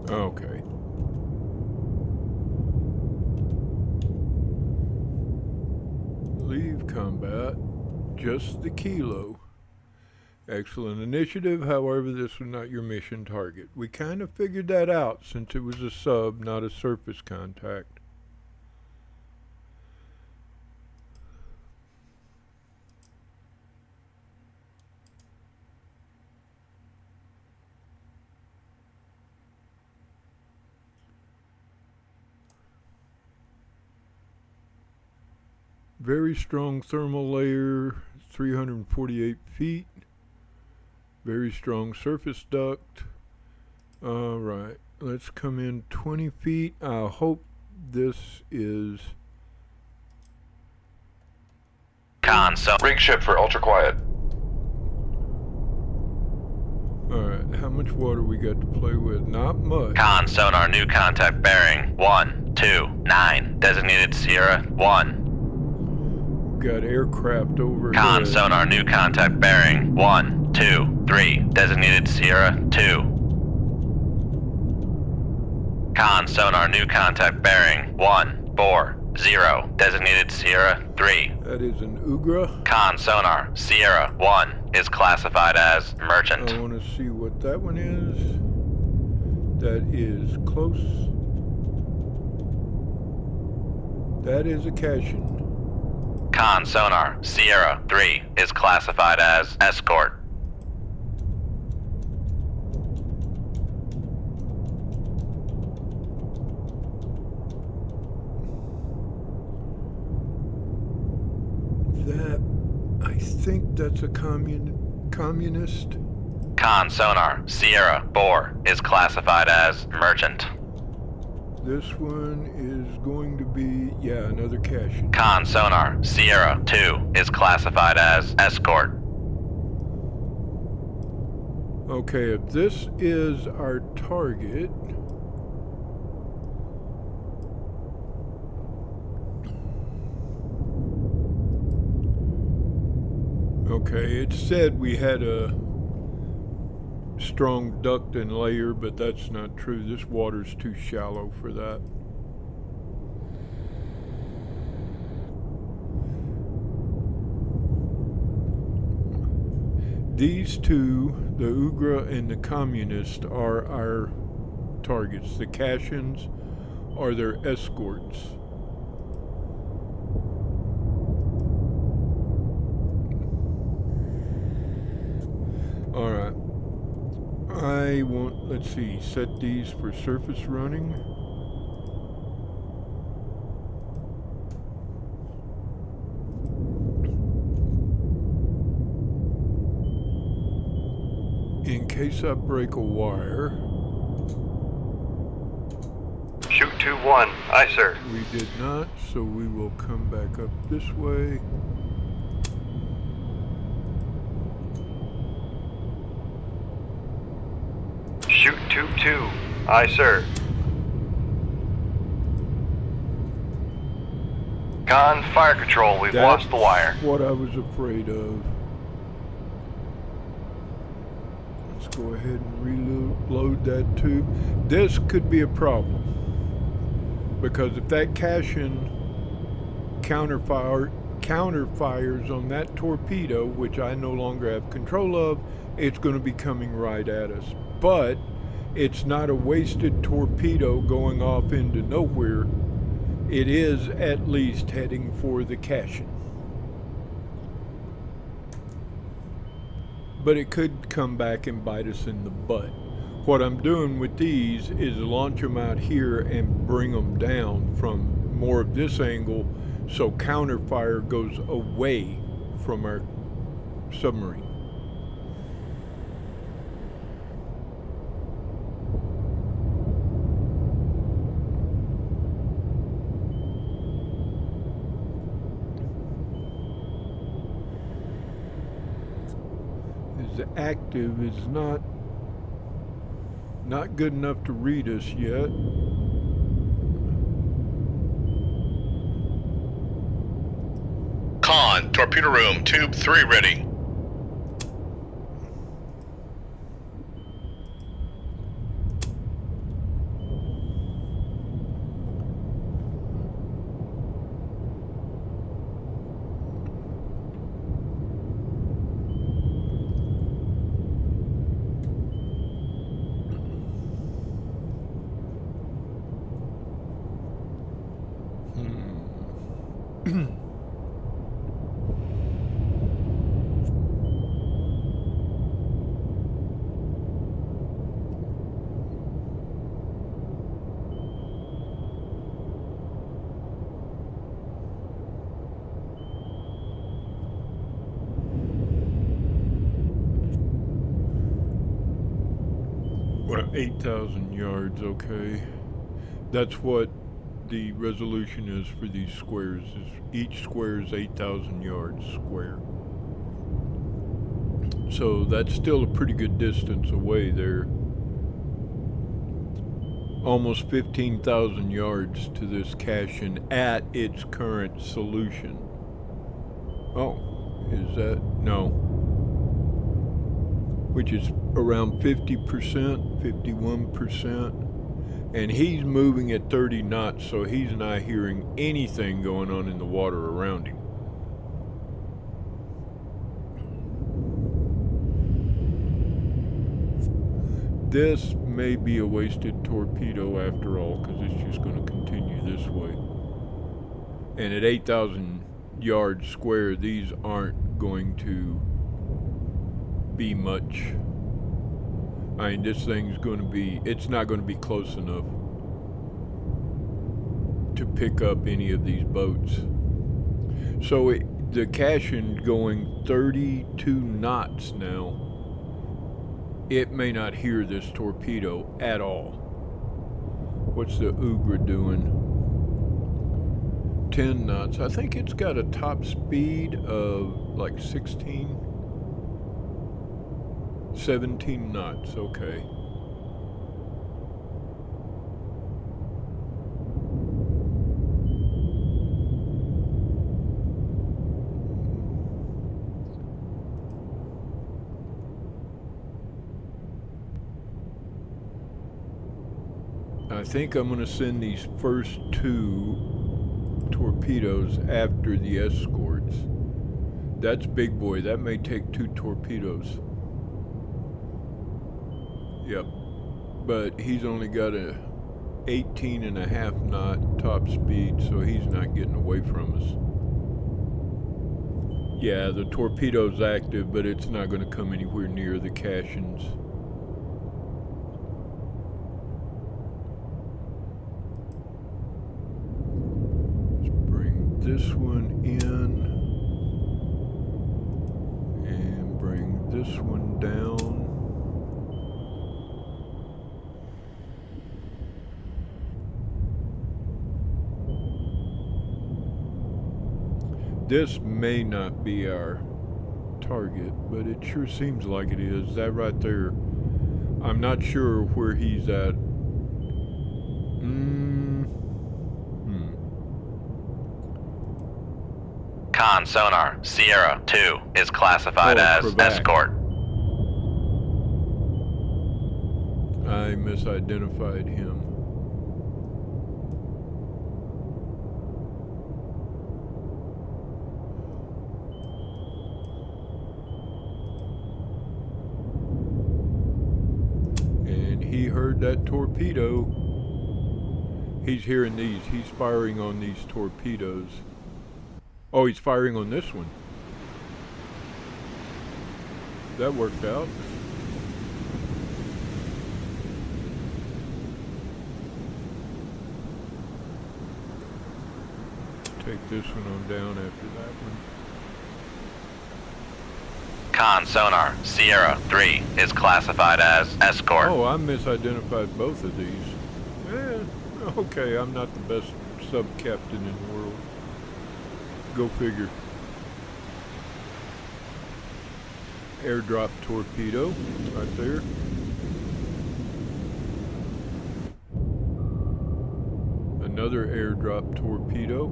Okay. Leave combat. Just the kilo. Excellent initiative, however this was not your mission target. We kind of figured that out since it was a sub, not a surface contact. Very strong thermal layer, 348 feet. Very strong surface duct. Alright, let's come in 20 feet. I hope this is... Con so Rig ship for ultra quiet. Alright, how much water we got to play with? Not much. Con sonar new contact bearing 129 designated Sierra 1. Got aircraft over Con sonar new contact bearing 123 designated Sierra 2. Con sonar new contact bearing 140 designated Sierra 3. That is an Ugra. Con sonar Sierra 1 is classified as merchant. I want to see what that one is. That is close. That is a Cashin. Con sonar Sierra 3 is classified as escort. That, I think that's a communist. Con sonar Sierra 4 is classified as merchant. This one is going to be, yeah, another Cashin. Con sonar Sierra 2 is classified as escort. Okay, if this is our target, okay, it said we had a strong duct and layer, but that's not true. This water's too shallow for that. These two, the Ugra and the Communist, are our targets. The Cashins are their escorts. Alright. I want, let's see, set these for surface running. In case I break a wire. Shoot 2-1. Aye, sir. We did not, so we will come back up this way. Shoot 2-2. Aye, sir. Con, fire control. We've lost the wire. What I was afraid of. Let's go ahead and reload that tube. This could be a problem, because if that Cashin counterfires on that torpedo, which I no longer have control of, it's going to be coming right at us. But it's not a wasted torpedo going off into nowhere. It is at least heading for the Cashin. But it could come back and bite us in the butt. What I'm doing with these is launch them out here and bring them down from more of this angle, so counterfire goes away from our submarine. Is active is not good enough to read us yet. Con, torpedo room, tube 3 ready. Well, 8,000 yards, okay. That's what the resolution is for these squares. Is each square is 8,000 yards square. So that's still a pretty good distance away there. Almost 15,000 yards to this Cashin at its current solution. Oh, is that? No. Which is around 50%, 51%. And he's moving at 30 knots, so he's not hearing anything going on in the water around him. This may be a wasted torpedo after all, because it's just going to continue this way. And at 8,000 yards square, these aren't going to be much. I mean, this thing's going to be, it's not going to be close enough to pick up any of these boats. So the Cashin going 32 knots now, it may not hear this torpedo at all. What's the Ugra doing? 10 knots. I think it's got a top speed of like 17 knots, okay. I think I'm going to send these first two torpedoes after the escorts. That's big boy. That may take 2 torpedoes. Yep. But he's only got a 18.5 knot top speed, so he's not getting away from us. Yeah, the torpedo's active, but it's not going to come anywhere near the Cashins. this one in and bring this one down. This may not be our target, but it sure seems like it is. That right there, I'm not sure where he's at. Con sonar, Sierra 2 is classified Oh, as Quebec. escort. I misidentified him. And he heard that torpedo. He's hearing these. He's firing on these torpedoes. Oh, he's firing on this one. That worked out. Take this one on down after that one. Con sonar, Sierra 3 is classified as escort. Oh, I misidentified both of these. Okay, I'm not the best sub-captain in the world. Go figure. Airdrop torpedo, right there. Another airdrop torpedo.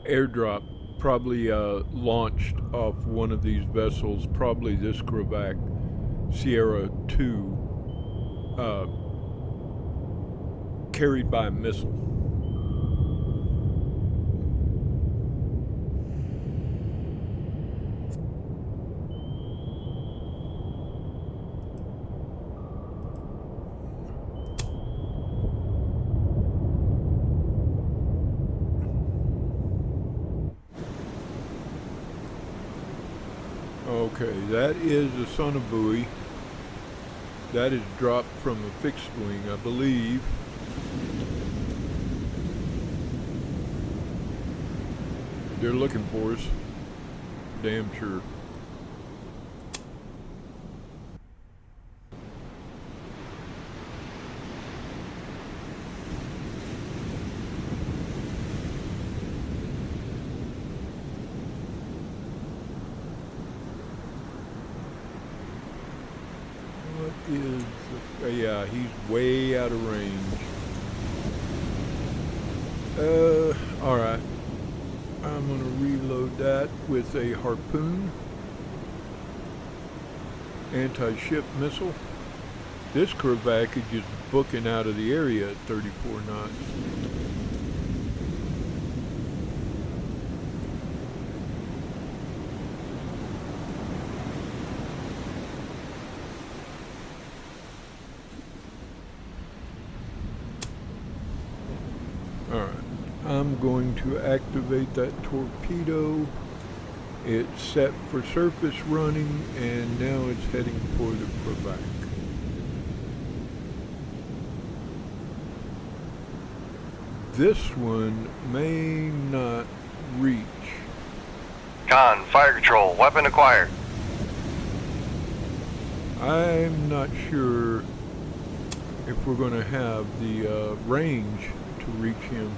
Airdrop probably launched off one of these vessels, probably this Quebec Sierra 2, carried by a missile. Okay, that is a sonobuoy. That is dropped from a fixed wing, I believe. They're looking for us. Damn sure. Yeah, he's way out of range. Alright. I'm gonna reload that with a harpoon. Anti-ship missile. This Quebec is just booking out of the area at 34 knots. I'm going to activate that torpedo. It's set for surface running, and now it's heading for the Quebec. This one may not reach. Con, fire control, weapon acquired. I'm not sure if we're going to have the range to reach him.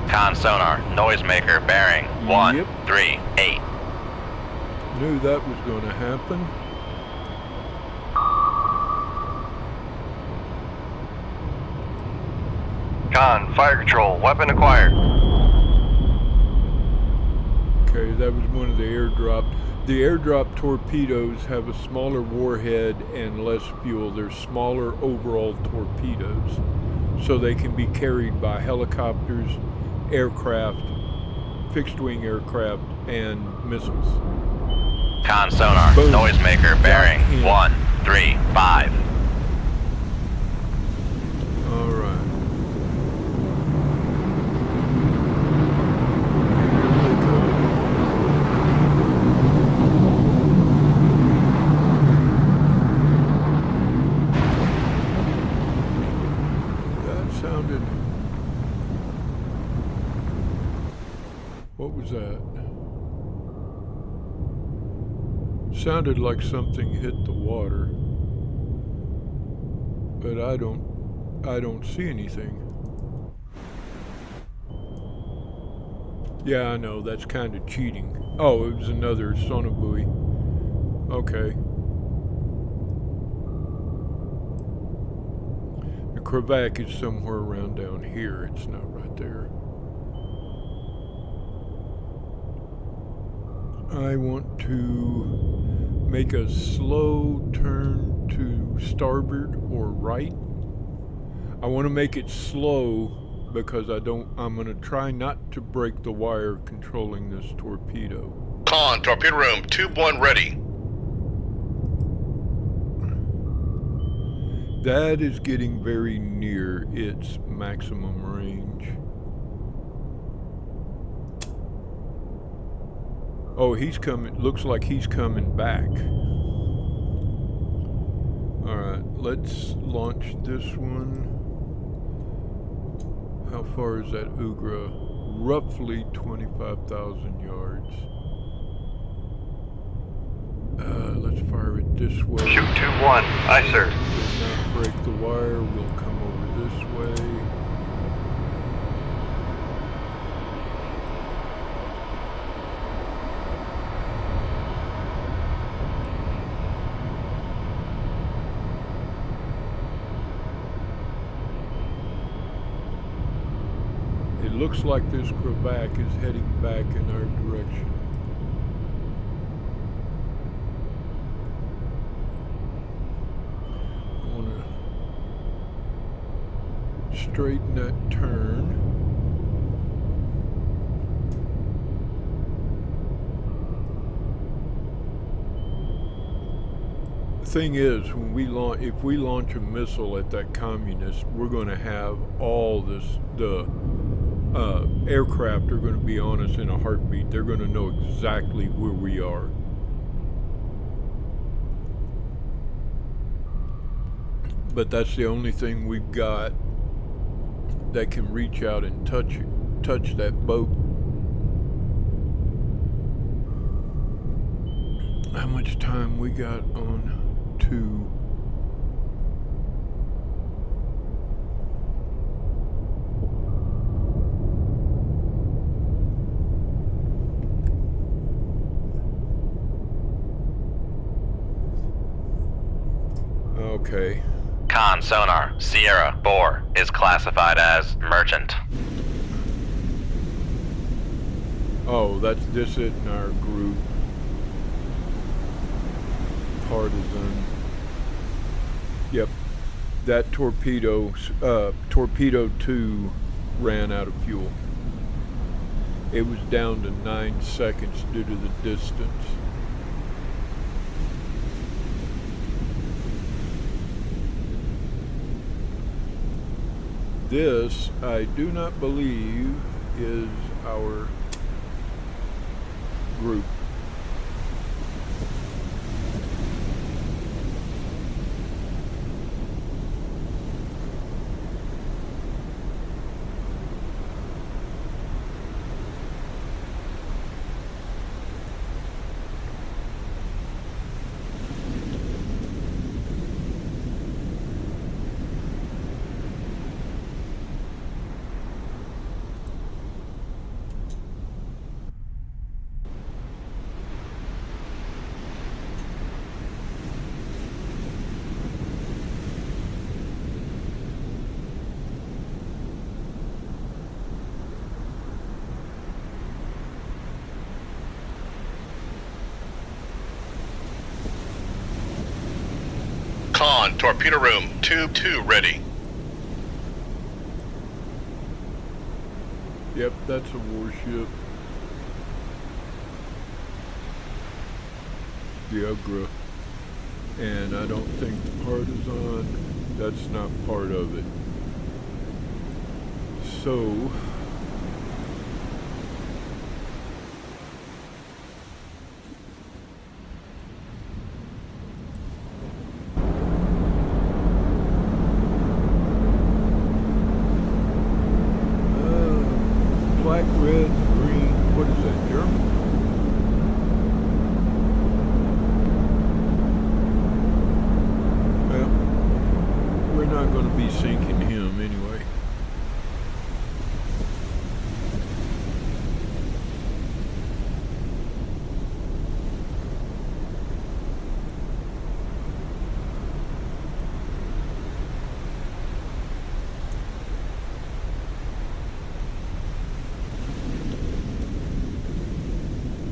Con sonar, noisemaker bearing 138. Knew that was going to happen. Con, fire control, weapon acquired. Okay, that was one of the airdrop. The airdrop torpedoes have a smaller warhead and less fuel. They're smaller overall torpedoes, so they can be carried by helicopters, aircraft, fixed-wing aircraft, and missiles. Con sonar, Boom. noisemaker bearing Got him. 135. All right. Here they come. What was that? Sounded like something hit the water, but I don't see anything. Yeah, I know, that's kind of cheating. Oh, it was another sonobuoy. Okay. The Kravac is somewhere around down here. It's not right there. I want to make a slow turn to starboard or right. I want to make it slow because I'm going to try not to break the wire controlling this torpedo. Con, torpedo room, tube 1 ready. That is getting very near its maximum range. Oh, he's coming. Looks like he's coming back. Alright, let's launch this one. How far is that Ugra? Roughly 25,000 yards. Let's fire it this way. Shoot 2-1. Aye, sir. Did not break the wire. We'll come over this way. It looks like this Kravac is heading back in our direction. I want to straighten that turn. The thing is, when if we launch a missile at that communist, we're going to have all this, aircraft are going to be on us in a heartbeat. They're going to know exactly where we are. But that's the only thing we've got that can reach out and touch that boat. How much time we got on to... Okay. Con sonar, Sierra 4 is classified as merchant. Oh, that's this it in our group. Partisan. Yep. That torpedo 2 ran out of fuel. It was down to 9 seconds due to the distance. This, I do not believe, is our group. Con, torpedo room, tube 2 ready. Yep, that's a warship. The Ugra. And I don't think the Partisan, that's not part of it. So... black, red, green, What is that, German? Well, we're not going to be sinking him anyway.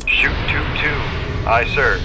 Shoot 2-2. Aye, sir.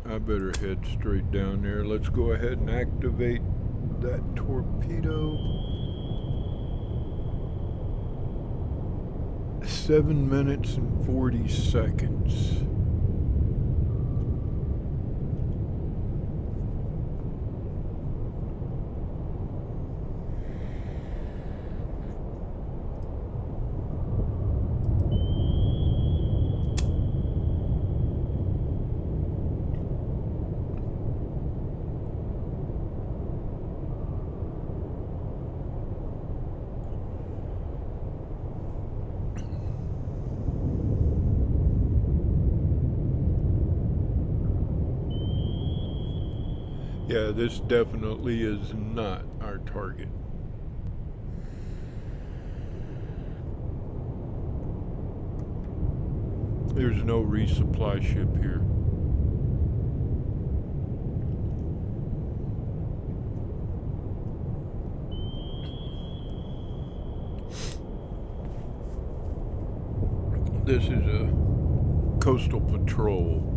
I better head straight down there. Let's go ahead and activate that torpedo. 7 minutes and 40 seconds. Yeah, this definitely is not our target. There's no resupply ship here. This is a coastal patrol.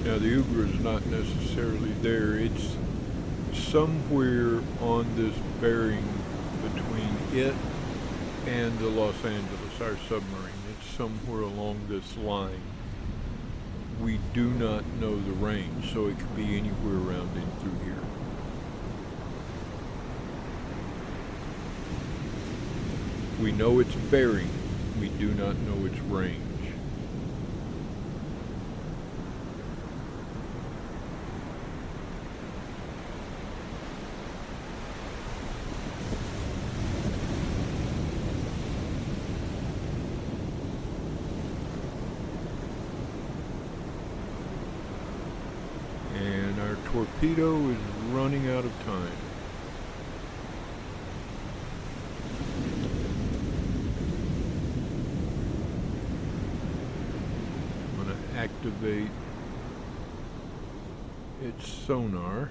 Now the Ugra is not necessarily there. It's somewhere on this bearing between it and the Los Angeles, our submarine. It's somewhere along this line. We do not know the range, so it could be anywhere around in through here. We know its bearing. We do not know its range. torpedo is running out of time. I'm going to activate its sonar.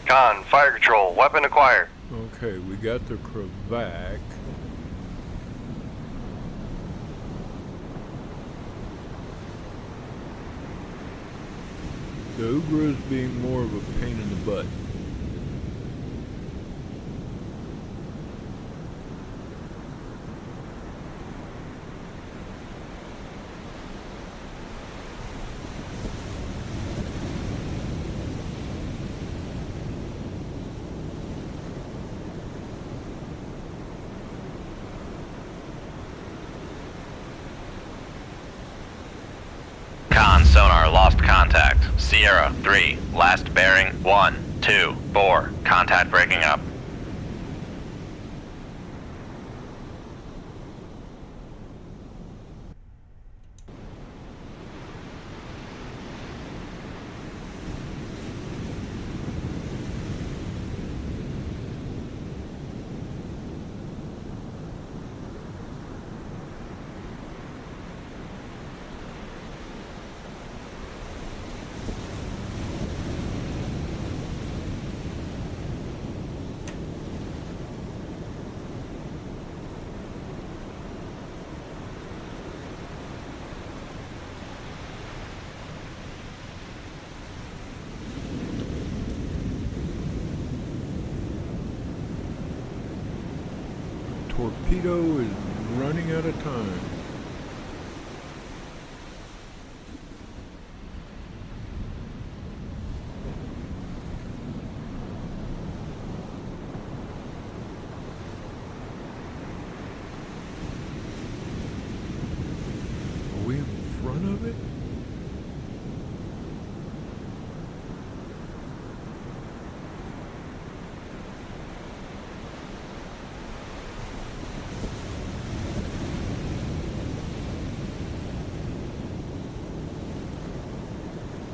Con, fire control, weapon acquired. Okay, we got the Kravac. The Ugra is being more of a pain in the butt. Con sonar lost contact. Sierra 3, last bearing 1, 2, 4. Contact breaking up. Torpedo is running out of time. Are we in front of it?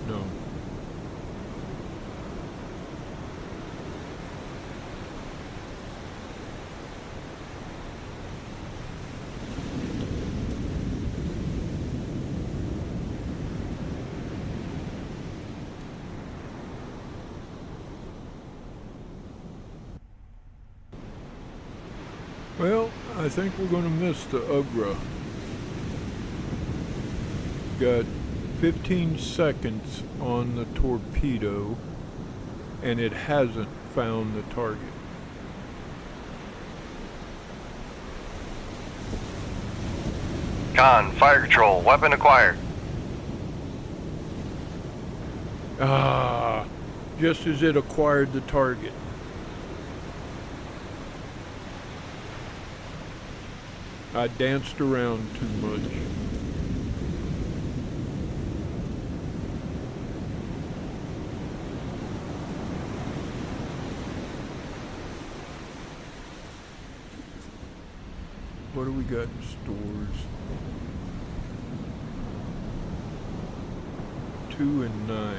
No. Well, I think we're going to miss the Ugra. Got 15 seconds on the torpedo, and it hasn't found the target. Con, fire control, weapon acquired. Ah, just as it acquired the target. I danced around too much. What do we got in stores? 2 and 9.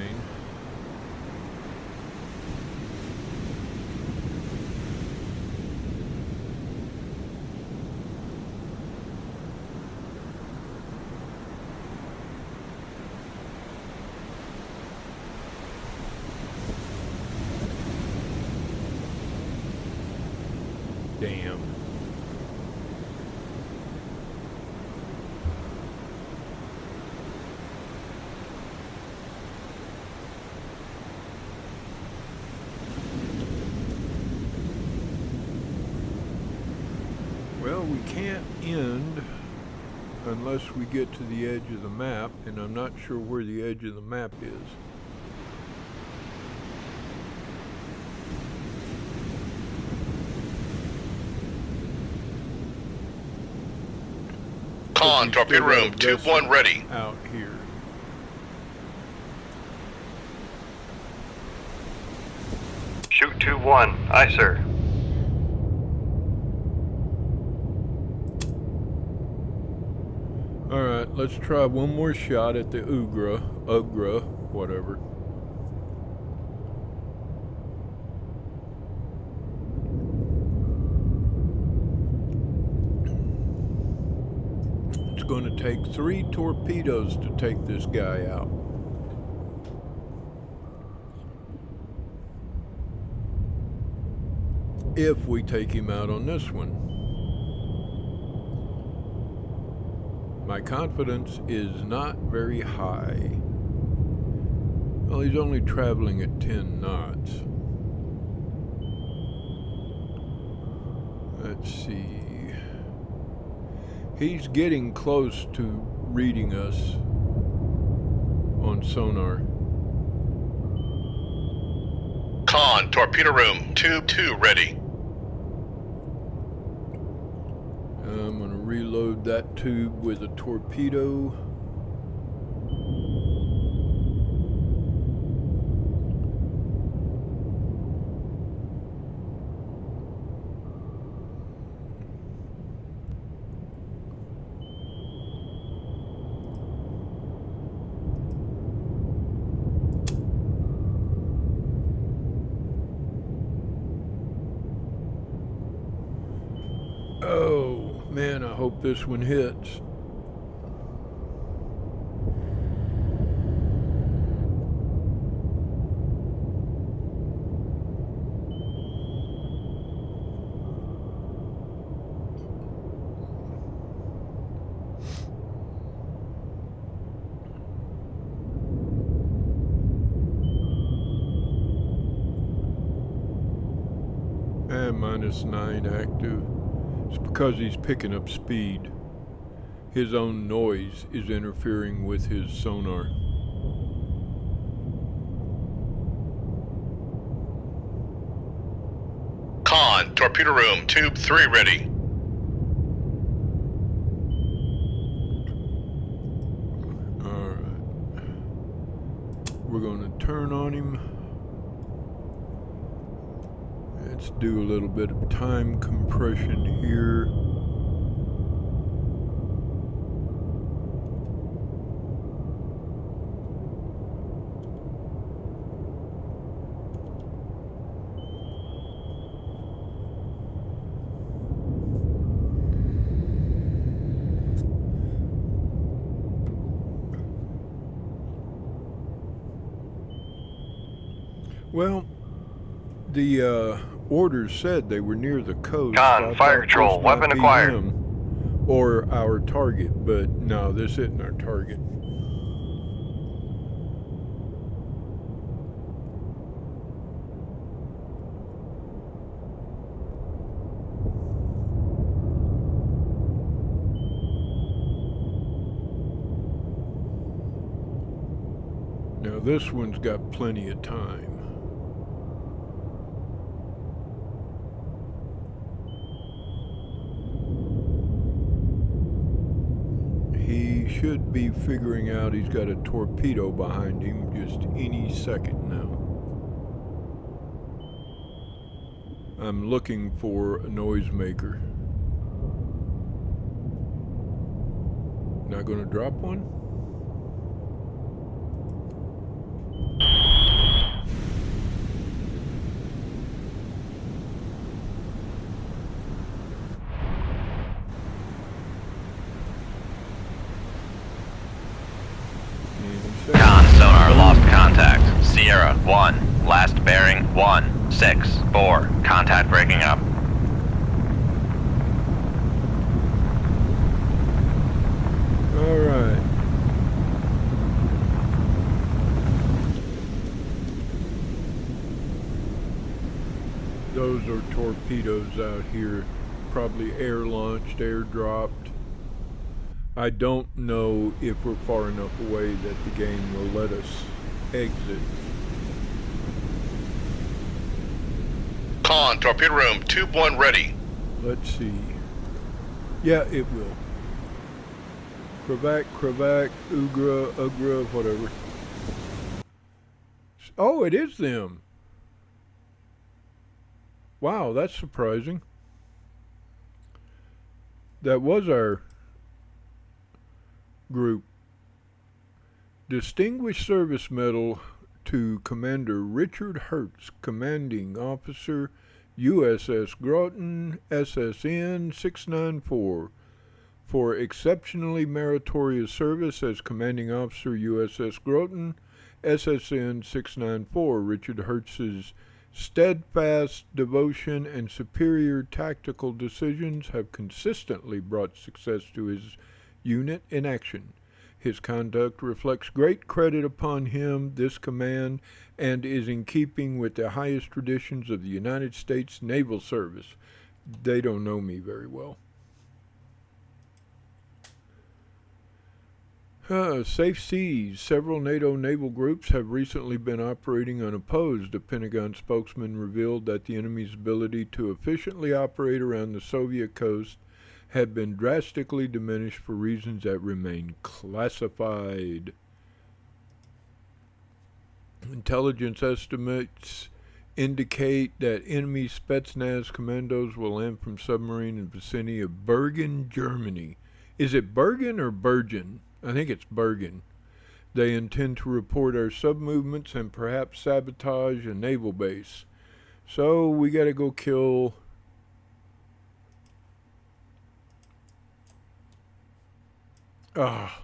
Damn. can't end unless we get to the edge of the map, and I'm not sure where the edge of the map is. Con, torpedo room, tube 1 ready. Out here. Shoot 2-1. Aye, sir. Alright, let's try one more shot at the Ugra, whatever. It's going to take 3 torpedoes to take this guy out. If we take him out on this one. My confidence is not very high. Well, he's only traveling at 10 knots. Let's see. He's getting close to reading us on sonar. Con, torpedo room, tube 2 ready. I'm going to reload that tube with a torpedo. Oh, man, I hope this one hits. And -9 active. It's because he's picking up speed. His own noise is interfering with his sonar. Con, torpedo room, tube 3 ready. Alright. We're going to turn on him. Let's do a little bit of time compression here. Well, the orders said they were near the coast. Con, fire control, weapon acquired. Or our target, but no, this isn't our target. Now this one's got plenty of time. He should be figuring out he's got a torpedo behind him just any second now. I'm looking for a noisemaker. Not gonna drop one? Con, sonar lost contact. Sierra 1, last bearing 164. Contact breaking up. All right. Those are torpedoes out here probably air-launched, air-dropped. I don't know if we're far enough away that the game will let us exit. Con, torpedo room, tube 1 ready. Let's see. Yeah, it will. Kravac, Ugra, whatever. Oh, it is them. Wow, that's surprising. That was our group. Distinguished Service Medal to Commander Richard Hertz, Commanding Officer, USS Groton, SSN 694, for exceptionally meritorious service as Commanding Officer, USS Groton, SSN 694. Richard Hertz's steadfast devotion and superior tactical decisions have consistently brought success to his unit in action. His conduct reflects great credit upon him, this command, and is in keeping with the highest traditions of the United States Naval Service. They don't know me very well. Safe seas. Several NATO naval groups have recently been operating unopposed. A Pentagon spokesman revealed that the enemy's ability to efficiently operate around the Soviet coast had been drastically diminished for reasons that remain classified. Intelligence estimates indicate that enemy Spetsnaz commandos will land from submarine in the vicinity of Bergen, Germany. Is it Bergen or Bergen? I think it's Bergen. They intend to report our sub-movements and perhaps sabotage a naval base. So we gotta go kill... Ah.